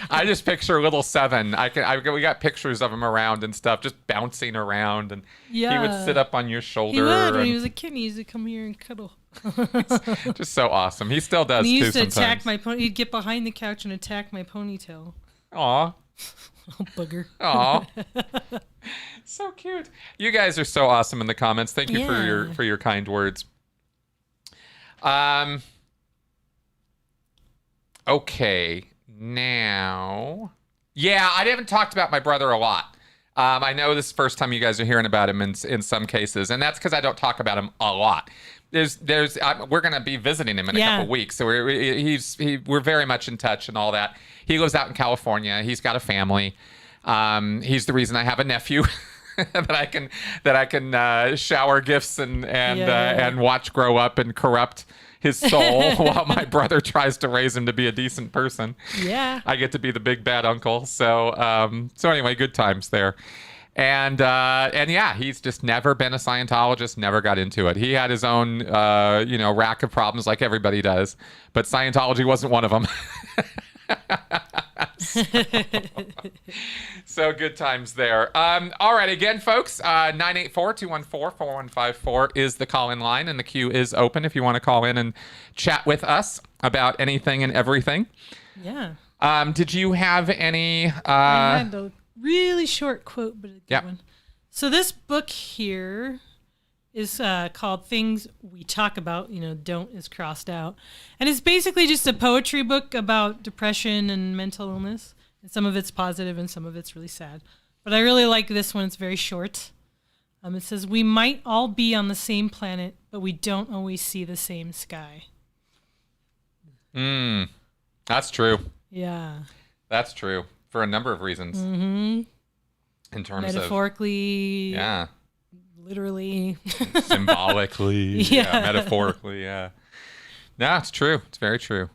I just picture little Seven. We got pictures of him around and stuff, just bouncing around, and he would sit up on your shoulder. He would. When he was a kid, he used to come here and cuddle. Just so awesome. He still does. He used to sometimes. attack my pony. He'd get behind the couch and attack my ponytail. Aw. Oh, bugger. Aw. So cute. You guys are so awesome in the comments. Thank you for your kind words. Okay, now, I haven't talked about my brother a lot. I know this is the first time you guys are hearing about him in some cases, and that's because I don't talk about him a lot. We're gonna be visiting him in a couple weeks, so we're very much in touch and all that. He lives out in California. He's got a family. He's the reason I have a nephew that I can shower gifts and watch grow up and corrupt his soul while my brother tries to raise him to be a decent person. Yeah. I get to be the big bad uncle. So anyway, good times there. And he's just never been a Scientologist, never got into it. He had his own, rack of problems like everybody does, but Scientology wasn't one of them. So good times there. All right, again, folks, 984-214-4154 is the call-in line, and the queue is open if you want to call in and chat with us about anything and everything. Yeah. Did you have any... I had a really short quote, but a good one. So this book here is called Things We Talk About, don't is crossed out. And it's basically just a poetry book about depression and mental illness. And some of it's positive and some of it's really sad. But I really like this one. It's very short. It says, we might all be on the same planet, but we don't always see the same sky. That's true. Yeah. That's true. For a number of reasons. Mm-hmm. In terms metaphorically, of... literally. Symbolically. Metaphorically, No, it's true. It's very true.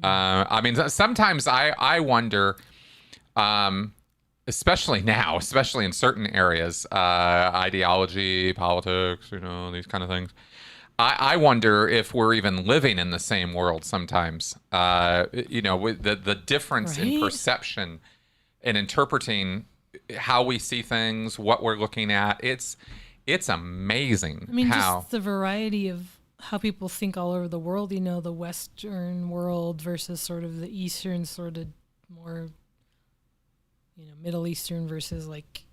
I mean, sometimes I wonder, especially now, especially in certain areas, ideology, politics, these kind of things. I wonder if we're even living in the same world sometimes. With the difference in Right? perception and interpreting how we see things, what we're looking at. It's amazing I mean, how. just the variety of how people think all over the world. The Western world versus sort of the Eastern, sort of more, Middle Eastern versus like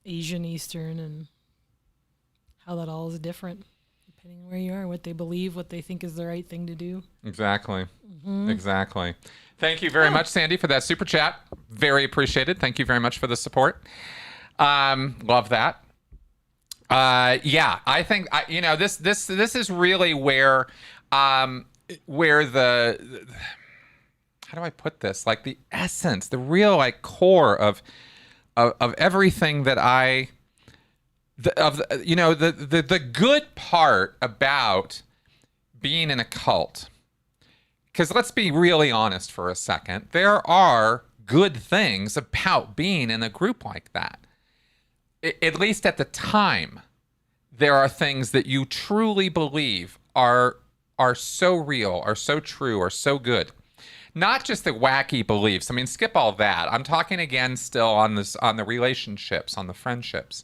Asian Eastern, and how that all is different depending on where you are, what they believe, what they think is the right thing to do. Exactly. Exactly. Thank you very much, Sandy, for that super chat. Very appreciated. Thank you very much for the support. Love that. I think this is really where the how do I put this? Like the essence, the real like core of everything that the good part about being in a cult. Because let's be really honest for a second. There are good things about being in a group like that. At least at the time, there are things that you truly believe are so real, are so true, are so good. Not just the wacky beliefs. I mean, skip all that. I'm talking again still on the relationships, on the friendships,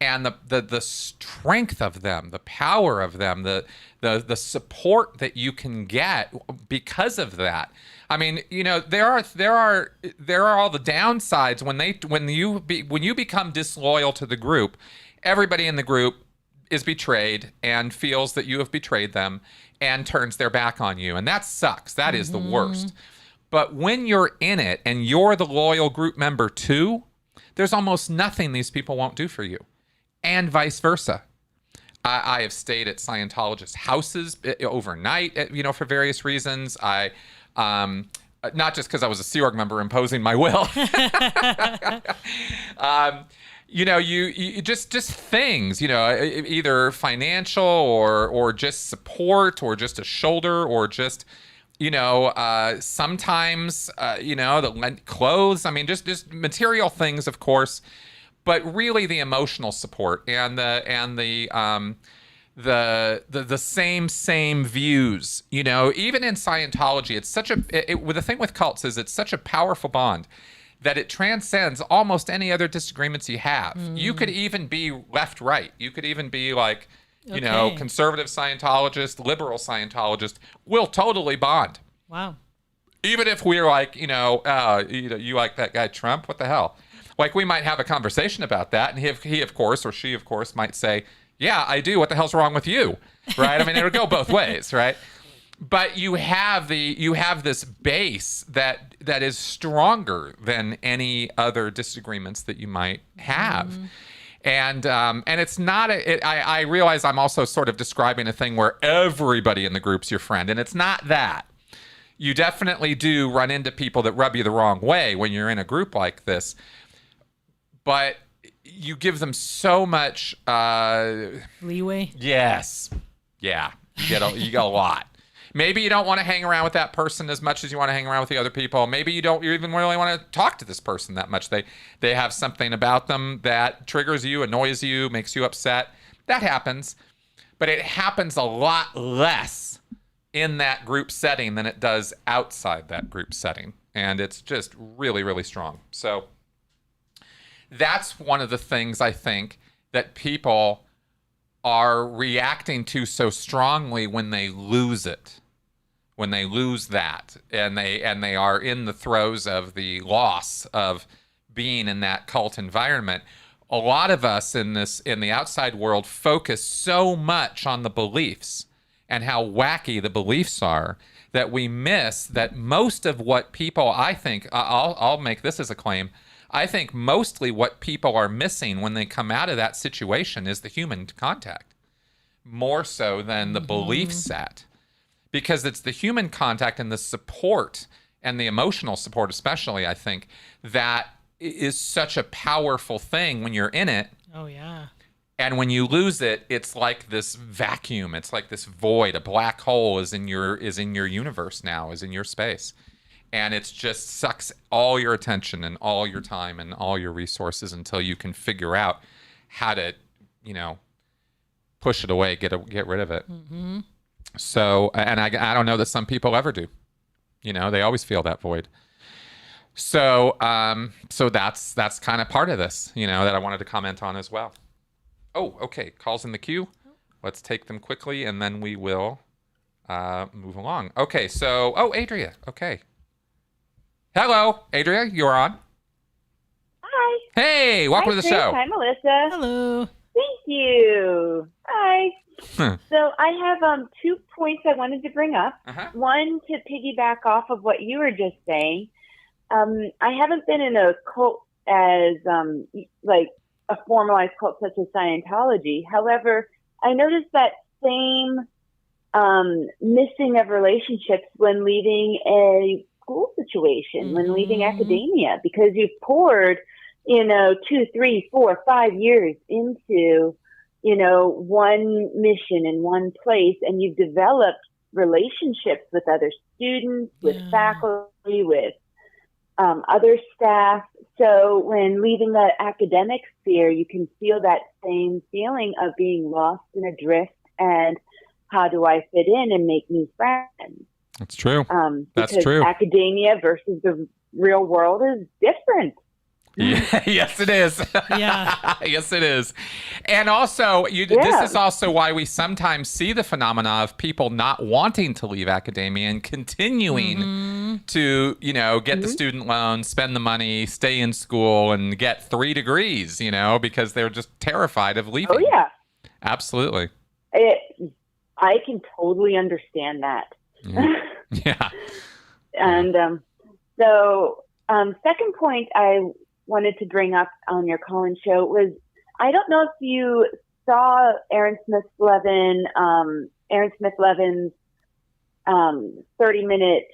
and the strength of them, the power of them, the support that you can get because of that. I mean, there are all the downsides when you become disloyal to the group. Everybody in the group is betrayed and feels that you have betrayed them and turns their back on you, and that sucks. That is the worst. But when you're in it and you're the loyal group member too, there's almost nothing these people won't do for you, and vice versa. I have stayed at Scientologist houses overnight, for various reasons. Not just because I was a Sea Org member imposing my will. You just things, either financial or just support or just a shoulder or just, sometimes, the clothes. I mean, just material things, of course, but really the emotional support and the same views. Even in Scientology, it's such the thing with cults is it's such a powerful bond that it transcends almost any other disagreements you have. You could even be left-right. You could even be like, conservative Scientologist, liberal Scientologist. We'll totally bond. Wow. Even if we're like, you like that guy Trump? What the hell? Like, we might have a conversation about that, and he of course, or she, of course, might say, yeah, I do. What the hell's wrong with you? Right? I mean, it'll go both ways, right? But you have this base that is stronger than any other disagreements that you might have. And it's not I realize I'm also sort of describing a thing where everybody in the group's your friend, and it's not that. You definitely do run into people that rub you the wrong way when you're in a group like this, but you give them so much leeway. Yes. Yeah. You get a lot. Maybe you don't want to hang around with that person as much as you want to hang around with the other people. Maybe you even really want to talk to this person that much. They have something about them that triggers you, annoys you, makes you upset. That happens. But it happens a lot less in that group setting than it does outside that group setting. And it's just really, really strong. So that's one of the things I think that people are reacting to so strongly when they lose it, when they lose that, and they are in the throes of the loss of being in that cult environment. A lot of us in the outside world focus so much on the beliefs and how wacky the beliefs are that we miss that most of what people, I think, I'll make this as a claim, I think mostly what people are missing when they come out of that situation is the human contact, more so than the belief set. Because it's the human contact and the support and the emotional support especially, I think, that is such a powerful thing when you're in it. Oh, yeah. And when you lose it, it's like this vacuum. It's like this void. A black hole is in your universe now, is in your space. And it just sucks all your attention and all your time and all your resources until you can figure out how to, push it away, get rid of it. Mm-hmm. So, and I don't know that some people ever do. You know, they always feel that void. So, so that's kind of part of this, you know, that I wanted to comment on as well. Oh, okay. Calls in the queue. Let's take them quickly, and then we will move along. Okay, so, Adria. Okay. Hello, Adria. You're on. Hi. Hey, welcome to the Chris. show. Hi, Melissa. Hello. Thank you. Hi. Hmm. So I have 2 points I wanted to bring up. Uh-huh. One, to piggyback off of what you were just saying. I haven't been in a cult as like a formalized cult such as Scientology. However, I noticed that same missing of relationships when leaving a school situation, when leaving academia, because you've poured, 2, 3, 4, 5 years into, one mission in one place, and you've developed relationships with other students, with faculty, with other staff. So when leaving the academic sphere, you can feel that same feeling of being lost and adrift, and how do I fit in and make new friends? That's true. That's because true. academia versus the real world is different. Yeah, yes, it is. Yeah. Yes, it is. And also, this is also why we sometimes see the phenomena of people not wanting to leave academia and continuing to, get the student loan, spend the money, stay in school, and get 3 degrees, because they're just terrified of leaving. Oh, yeah. Absolutely. I can totally understand that. Yeah. And so, second point I wanted to bring up on your call-in show was, I don't know if you saw Aaron Smith Levin's 30-minute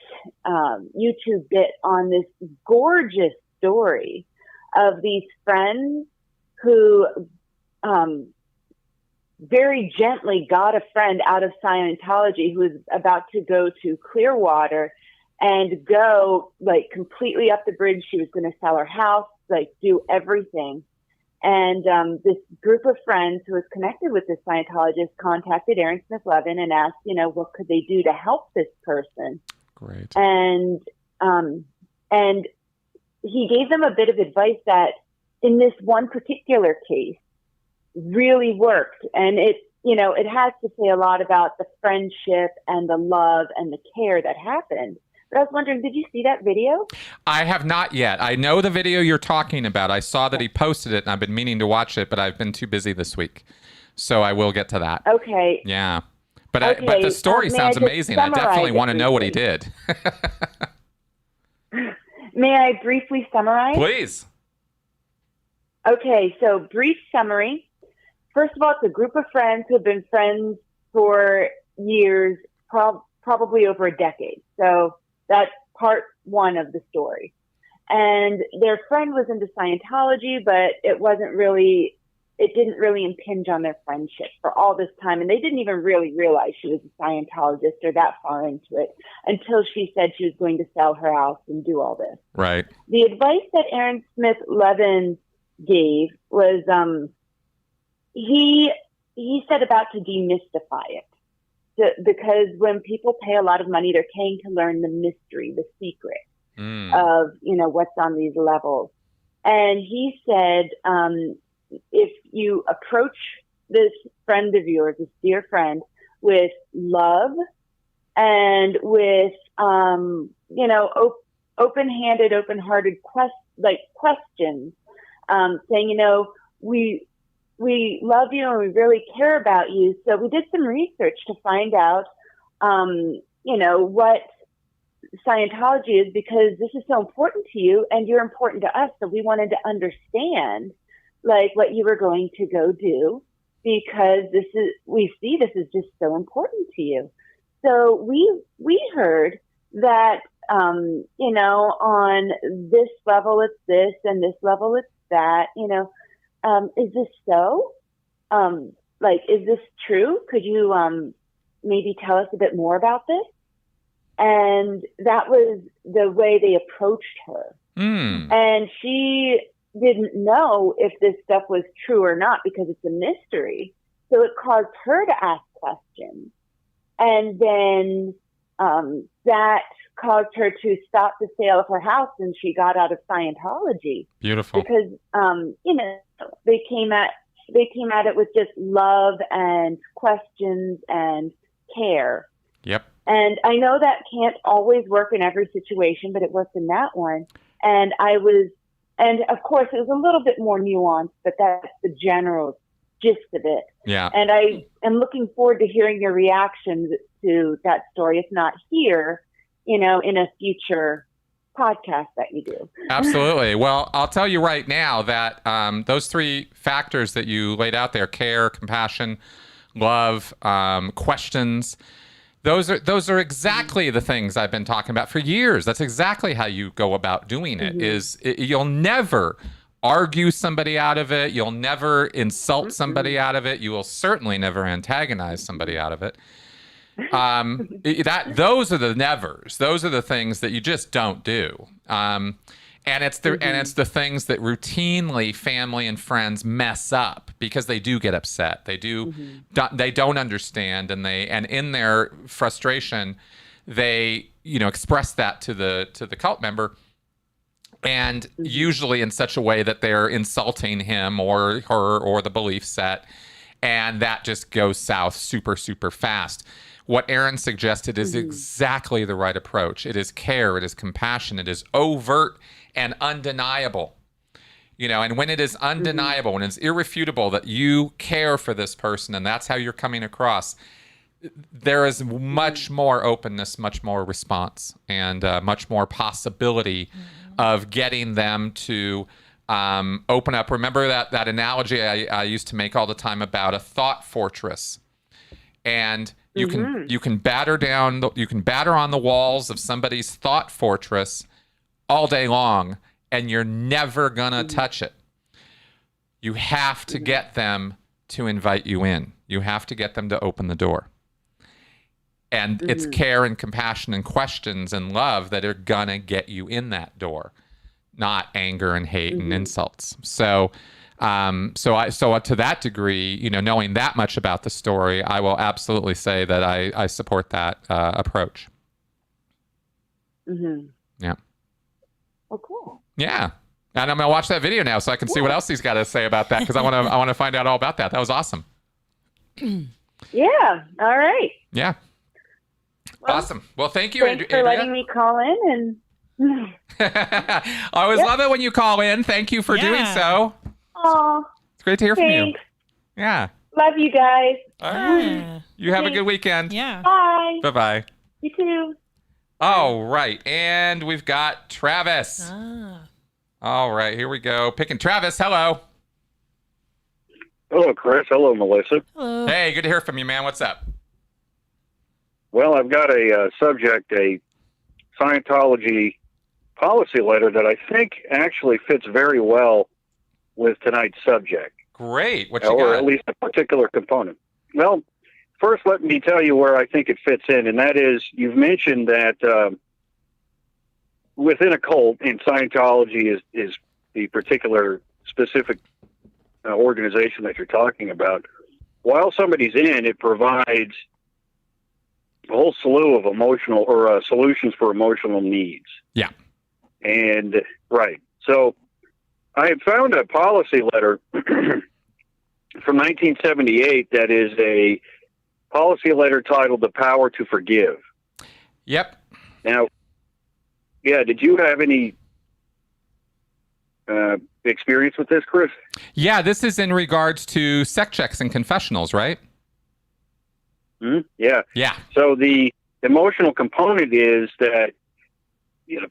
YouTube bit on this gorgeous story of these friends who very gently got a friend out of Scientology who was about to go to Clearwater and go like completely up the bridge. She was going to sell her house, like do everything. And this group of friends who was connected with this Scientologist contacted Aaron Smith Levin and asked, what could they do to help this person? Great. And he gave them a bit of advice that in this one particular case really worked. And it has to say a lot about the friendship and the love and the care that happened. But I was wondering, did you see that video? I have not yet. I know the video you're talking about. I saw that he posted it, and I've been meaning to watch it, but I've been too busy this week. So I will get to that. Okay. Yeah. But the story sounds amazing. I definitely want to know what he did. May I briefly summarize? Please. Okay, so brief summary. First of all, it's a group of friends who have been friends for years, probably over a decade. So that's part one of the story. And their friend was into Scientology, but it didn't really impinge on their friendship for all this time. And they didn't even really realize she was a Scientologist or that far into it until she said she was going to sell her house and do all this. Right. The advice that Aaron Smith Levin gave was, he set about to demystify it. Because when people pay a lot of money, they're paying to learn the mystery, the secret of, what's on these levels. And he said, if you approach this friend of yours, this dear friend, with love and with, open-handed, open-hearted questions, saying, we love you and we really care about you. So we did some research to find out, what Scientology is, because this is so important to you and you're important to us. So we wanted to understand what you were going to go do, because we see this is just so important to you. So we heard that, on this level it's this and this level it's that, is this so? Is this true? Could you maybe tell us a bit more about this? And that was the way they approached her. And she didn't know if this stuff was true or not because it's a mystery. so it caused her to ask questions. And then that caused her to stop the sale of her house, and she got out of Scientology. Beautiful. Because, they came at it with just love and questions and care. Yep. And I know that can't always work in every situation, but it worked in that one. And of course, it was a little bit more nuanced, but that's the general gist of it. Yeah. And I am looking forward to hearing your reactions to that story, if not here, in a future podcast that you do. Absolutely. Well, I'll tell you right now that those three factors that you laid out there, care, compassion, love, questions, those are exactly the things I've been talking about for years. That's exactly how you go about doing it. You'll never argue somebody out of it. You'll never insult somebody out of it. You will certainly never antagonize somebody out of it. Those are the nevers. Those are the things that you just don't do. And it's the things that routinely family and friends mess up because they do get upset. They don't understand, and in their frustration, they express that to the cult member, and usually in such a way that they're insulting him or her or the belief set, and that just goes south super, super fast. What Aaron suggested is exactly the right approach. It is care, it is compassion, it is overt and undeniable. And when it is undeniable, when it's irrefutable that you care for this person and that's how you're coming across, there is much more openness, much more response, and much more possibility of getting them to open up. Remember that analogy I used to make all the time about a thought fortress. And you can batter on the walls of somebody's thought fortress all day long, and you're never gonna touch it. You have to get them to invite you in. You have to get them to open the door. And it's care and compassion and questions and love that are gonna get you in that door, not anger and hate and insults. So to that degree, knowing that much about the story, I will absolutely say that I support that approach. Yeah. Oh, cool. Yeah. And I'm gonna watch that video now so I can see what else he's got to say about that, because I want to find out all about that. That was awesome. Yeah. All right. Yeah. Well, awesome. Well, thank you, Thanks for Andrea. letting me call in. And I always love it when you call in. Thank you for doing so. oh, It's great to hear from you. thanks. Yeah. Love you guys. All right. Yeah. You have a good weekend. Yeah. Bye. Bye-bye. You too. All right. And we've got Travis. All right. Here we go. Picking Travis. Hello. Hello, Chris. Hello, Melissa. Hello. Hey, good to hear from you, man. What's up? Well, I've got a subject, a Scientology policy letter that I think actually fits very well with tonight's subject. Great. What you or got? at least a particular component. Well, first, let me tell you where I think it fits in, and that is you've mentioned that within a cult, and Scientology is the particular specific organization that you're talking about. While somebody's in, it provides a whole slew of emotional or solutions for emotional needs. Yeah. And right. So I had found a policy letter from 1978 that is a policy letter titled "The Power to Forgive." Yep. Now, yeah, did you have any experience with this, Chris? Yeah, this is in regards to sec checks and confessionals, right? Yeah. Yeah. So the emotional component is that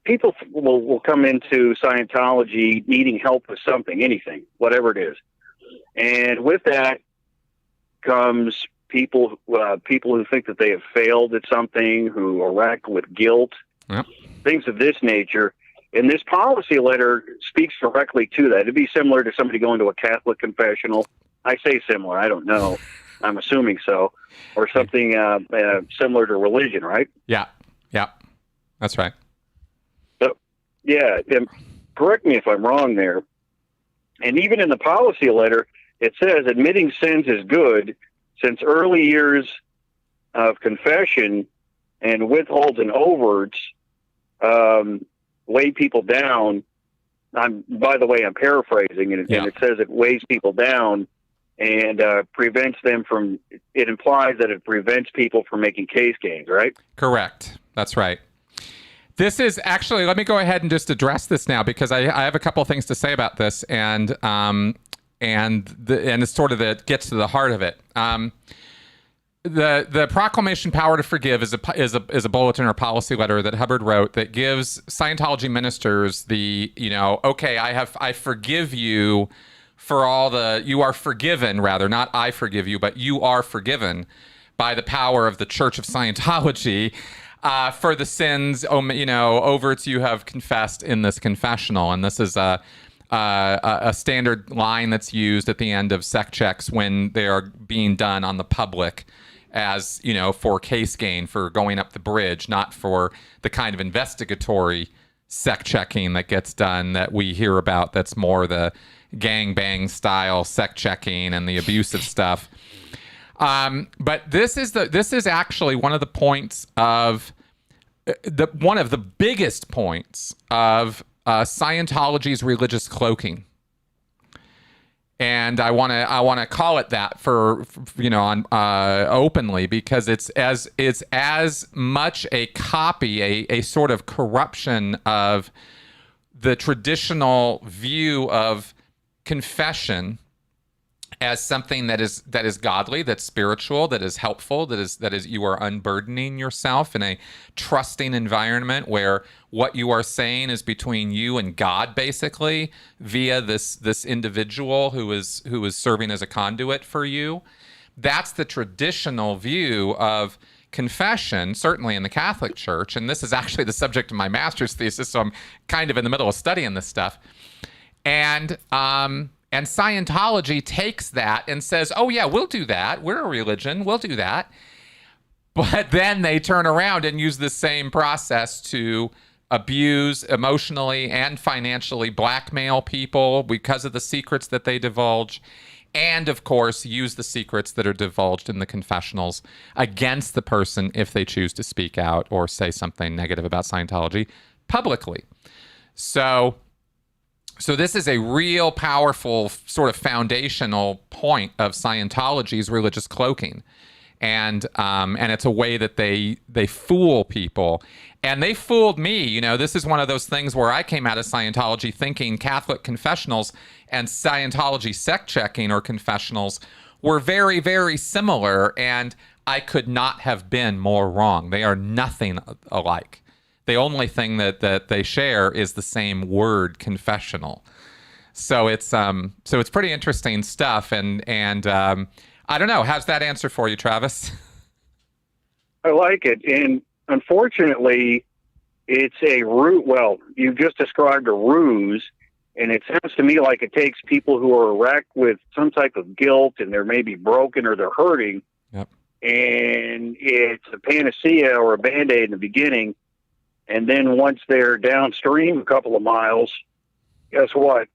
people will come into Scientology needing help with something, anything, whatever it is, and with that comes people who think that they have failed at something, who are racked with guilt, things of this nature. And this policy letter speaks directly to that. It'd be similar to somebody going to a Catholic confessional. I say similar. I don't know. I'm assuming so. Or something similar to religion, right? Yeah. Yeah. That's right. So, yeah. And correct me if I'm wrong there. And even in the policy letter, it says admitting sins is good since early years of confession and withholds and overts weigh people down. By the way, I'm paraphrasing, and it says it weighs people down and prevents them from. It implies that it prevents people from making case gains, right? Correct. That's right. This is actually. Let me go ahead and just address this now because I have a couple of things to say about this, and it's sort of that gets to the heart of it. The proclamation "Power to Forgive" is a bulletin or policy letter that Hubbard wrote that gives Scientology ministers the okay, I forgive you for all you are forgiven, rather not I forgive you, but you are forgiven by the power of the Church of Scientology for the sins overts you have confessed in this confessional, and this is a standard line that's used at the end of sec checks when they are being done on the public. As for case gain, for going up the bridge, not for the kind of investigatory sec checking that gets done that we hear about. That's more the gangbang style sec checking and the abusive stuff. But this is actually one of the points of one of the biggest points of Scientology's religious cloaking. And I want to call it that for openly because it's as much a copy, a sort of corruption of the traditional view of confession as something that is godly, that's spiritual, that is helpful, that is you are unburdening yourself in a trusting environment where what you are saying is between you and God, basically, via this individual who is serving as a conduit for you. That's the traditional view of confession, certainly in the Catholic Church, and this is actually the subject of my master's thesis, so I'm kind of in the middle of studying this stuff. And Scientology takes that and says, oh yeah, we'll do that. We're a religion. We'll do that. But then they turn around and use the same process to abuse emotionally and financially, blackmail people because of the secrets that they divulge. And of course, use the secrets that are divulged in the confessionals against the person if they choose to speak out or say something negative about Scientology publicly. So this is a real powerful sort of foundational point of Scientology's religious cloaking. And it's a way that they fool people. And they fooled me. This is one of those things where I came out of Scientology thinking Catholic confessionals and Scientology sect checking or confessionals were very, very similar. And I could not have been more wrong. They are nothing alike. The only thing that they share is the same word, confessional. So it's pretty interesting stuff. And I don't know. How's that answer for you, Travis? I like it. And unfortunately, it's a ruse. Well, you've just described a ruse. And it sounds to me like it takes people who are wrecked with some type of guilt and they're maybe broken or they're hurting. Yep. And it's a panacea or a Band-Aid in the beginning. And then once they're downstream a couple of miles, guess what?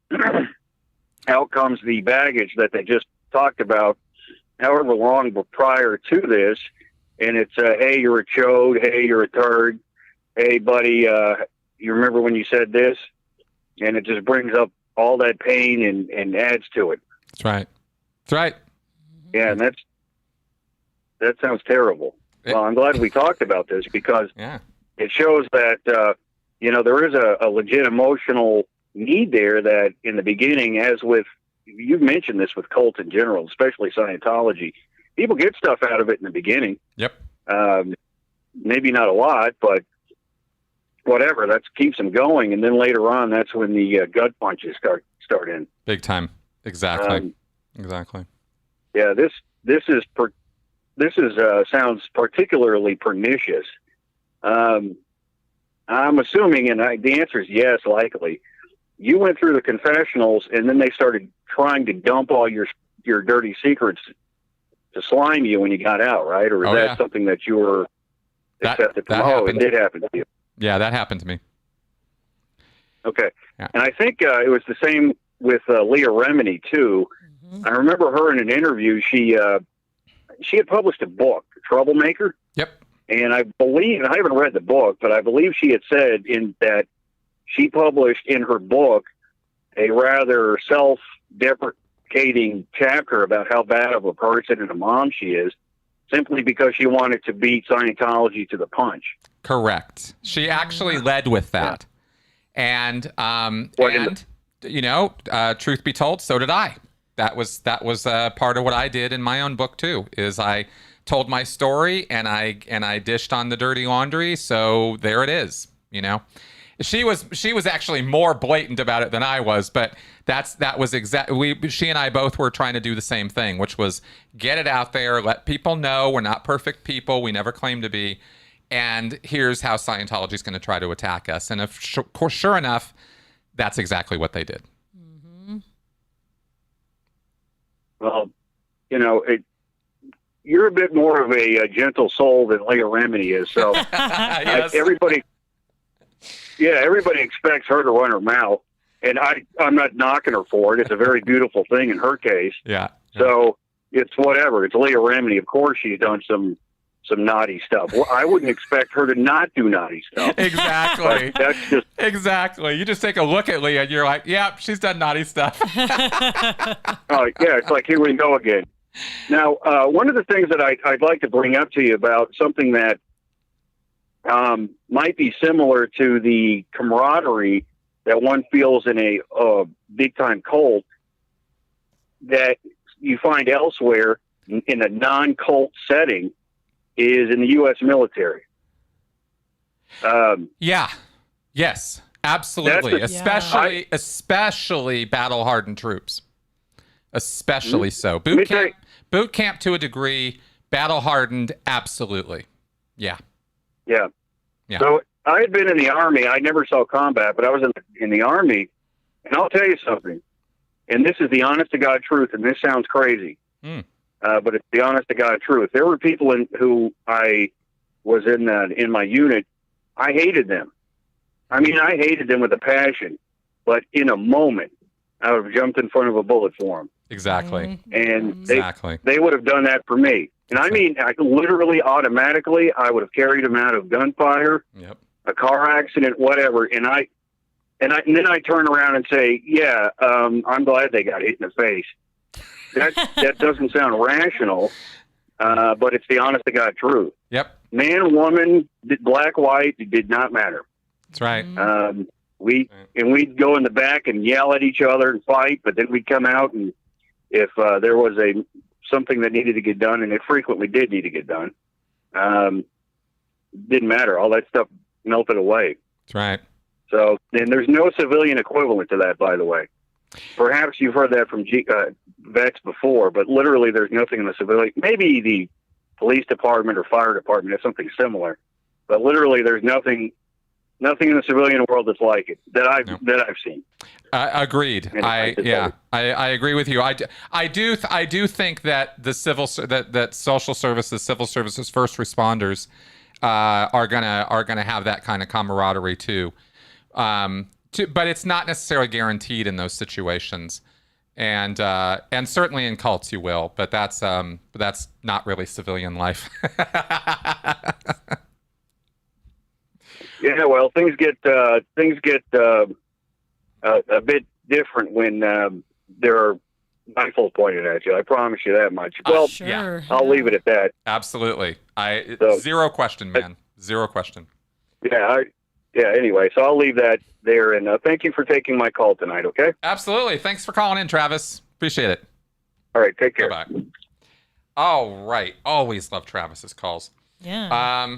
Out comes the baggage that they just talked about however long prior to this. And it's, hey, you're a chode. Hey, you're a turd. Hey, buddy, you remember when you said this? And it just brings up all that pain and adds to it. That's right. That's right. Yeah, and that sounds terrible. Well, I'm glad we talked about this because it shows that, there is a legit emotional need there that in the beginning, as with, you've mentioned this with cults in general, especially Scientology, people get stuff out of it in the beginning. Yep. Maybe not a lot, but whatever, that keeps them going. And then later on, that's when the gut punches start in. Big time. Exactly. Exactly. Yeah, this sounds particularly pernicious. I'm assuming, and the answer is yes, likely. You went through the confessionals, and then they started trying to dump all your dirty secrets to slime you when you got out, right? Or is that something that you were accepted from? Oh, it did happen to you. Yeah, that happened to me. Okay. Yeah. And I think it was the same with Leah Remini too. Mhm. I remember her in an interview. She had published a book, Troublemaker. Yep. And I believe, and I haven't read the book, but I believe she had said in that she published in her book a rather self-deprecating chapter about how bad of a person and a mom she is, simply because she wanted to beat Scientology to the punch. Correct. She actually led with that. And truth be told, so did I. That was part of what I did in my own book too. Is I told my story and I dished on the dirty laundry. So there it is. You know, she was actually more blatant about it than I was, but that was exactly, she and I both were trying to do the same thing, which was get it out there, let people know we're not perfect people, we never claim to be, and here's how Scientology is going to try to attack us. And if sure enough, that's exactly what they did. Mm-hmm. Well, you're a bit more of a gentle soul than Leah Remini is, so Yes. everybody expects her to run her mouth, and I'm not knocking her for it. It's a very beautiful thing in her case. Yeah. So it's whatever. It's Leah Remini. Of course, she's done some naughty stuff. Well, I wouldn't expect her to not do naughty stuff. Exactly. But that's just Exactly. You just take a look at Leah and you're like, yeah, she's done naughty stuff. it's like, here we go again. Now, one of the things that I'd like to bring up to you about something that might be similar to the camaraderie that one feels in a big-time cult that you find elsewhere in a non-cult setting is in the U.S. military. Yeah. Yes. Absolutely. Especially battle-hardened troops. Especially so. Boot camp to a degree. Battle-hardened. Absolutely. Yeah. Yeah. Yeah. So I had been in the Army. I never saw combat, but I was in the Army, and I'll tell you something. And this is the honest-to-God truth, and this sounds crazy. But it's the honest-to-God truth. There were people who I was in my unit. I hated them. I mean, I hated them with a passion. But in a moment, I would have jumped in front of a bullet for them. Exactly. And Exactly. they would have done that for me. And I mean, literally, automatically, I would have carried them out of gunfire, Yep. a car accident, whatever. And then I turn around and say, yeah, I'm glad they got hit in the face. That doesn't sound rational, but it's the honest to God truth. Yep. Man, woman, black, white, it did not matter. That's right. We'd go in the back and yell at each other and fight, but then we'd come out, and if there was something that needed to get done, and it frequently did need to get done, didn't matter. All that stuff melted away. That's right. So, and there's no civilian equivalent to that, by the way. Perhaps you've heard that from vets before, but literally there's nothing in the civilian. Maybe the police department or fire department has something similar, but literally there's nothing in the civilian world that's like it that I've seen. Agreed. I agree with you. I do think that the that social services, civil services, first responders are gonna have that kind of camaraderie too. But it's not necessarily guaranteed in those situations, and certainly in cults you will. But that's not really civilian life. Yeah, well, things get a bit different when there are rifles pointed at you. I promise you that much. Well, sure. Yeah. I'll leave it at that. Absolutely. Zero question, man. Zero question. Yeah. Anyway, so I'll leave that there, and thank you for taking my call tonight. Okay. Absolutely. Thanks for calling in, Travis. Appreciate it. All right. Take care. Bye. All right. Always love Travis's calls. Yeah.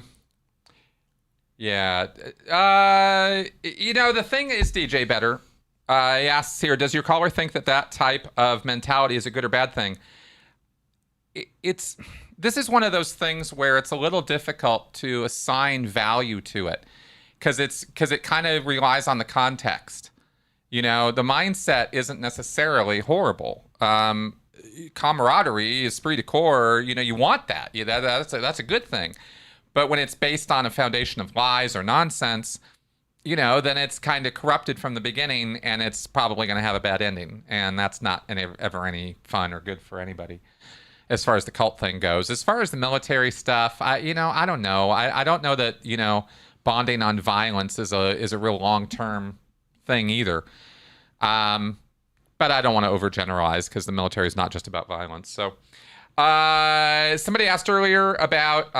Yeah. The thing is, DJ Better, he asks here, does your caller think that type of mentality is a good or bad thing? This is one of those things where it's a little difficult to assign value to it because it kind of relies on the context. The mindset isn't necessarily horrible. Camaraderie, esprit de corps, you want that. That's a good thing. But when it's based on a foundation of lies or nonsense, then it's kind of corrupted from the beginning, and it's probably going to have a bad ending, and that's not ever any fun or good for anybody. As far as the cult thing goes, as far as the military stuff, I don't know. I don't know that bonding on violence is a real long-term thing either. But I don't want to overgeneralize because the military is not just about violence. So, somebody asked earlier about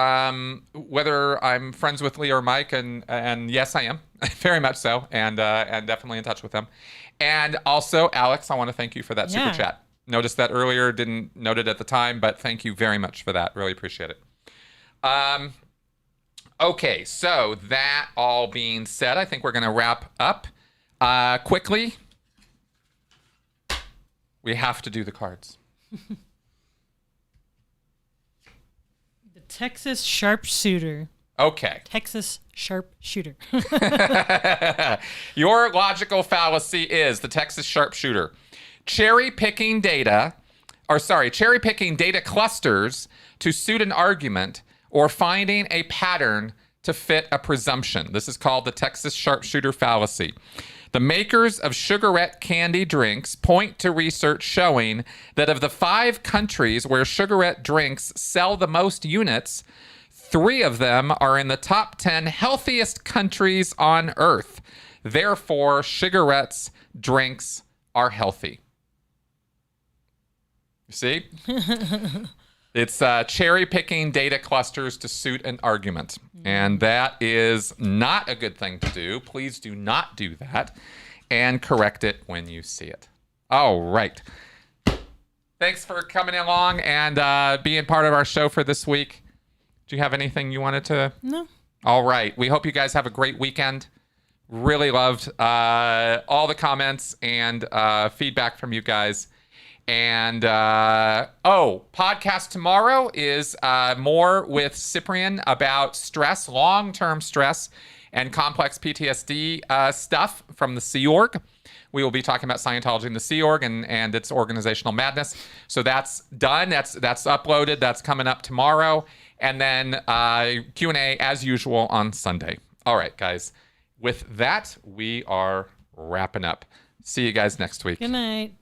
whether I'm friends with Lee or Mike, and yes, I am, very much so, and definitely in touch with them. And also, Alex, I want to thank you for that super chat. Noticed that earlier, didn't note it at the time, but thank you very much for that. Really appreciate it. Okay, so that all being said, I think we're going to wrap up quickly. We have to do the cards. The Texas sharpshooter. Okay. Texas sharpshooter. Your logical fallacy is the Texas sharpshooter. Cherry-picking data clusters to suit an argument or finding a pattern to fit a presumption. This is called the Texas sharpshooter fallacy. The makers of sugarette candy drinks point to research showing that of the 5 countries where sugarette drinks sell the most units, 3 of them are in the top 10 healthiest countries on Earth. Therefore, sugarettes drinks are healthy. You see? It's cherry-picking data clusters to suit an argument. And that is not a good thing to do. Please do not do that. And correct it when you see it. All right. Thanks for coming along and being part of our show for this week. Do you have anything you wanted to? No. All right. We hope you guys have a great weekend. Really loved all the comments and feedback from you guys. And, podcast tomorrow is more with Cyprian about stress, long-term stress, and complex PTSD stuff from the Sea Org. We will be talking about Scientology and the Sea Org and its organizational madness. So that's done. That's uploaded. That's coming up tomorrow. And then Q&A, as usual, on Sunday. All right, guys. With that, we are wrapping up. See you guys next week. Good night.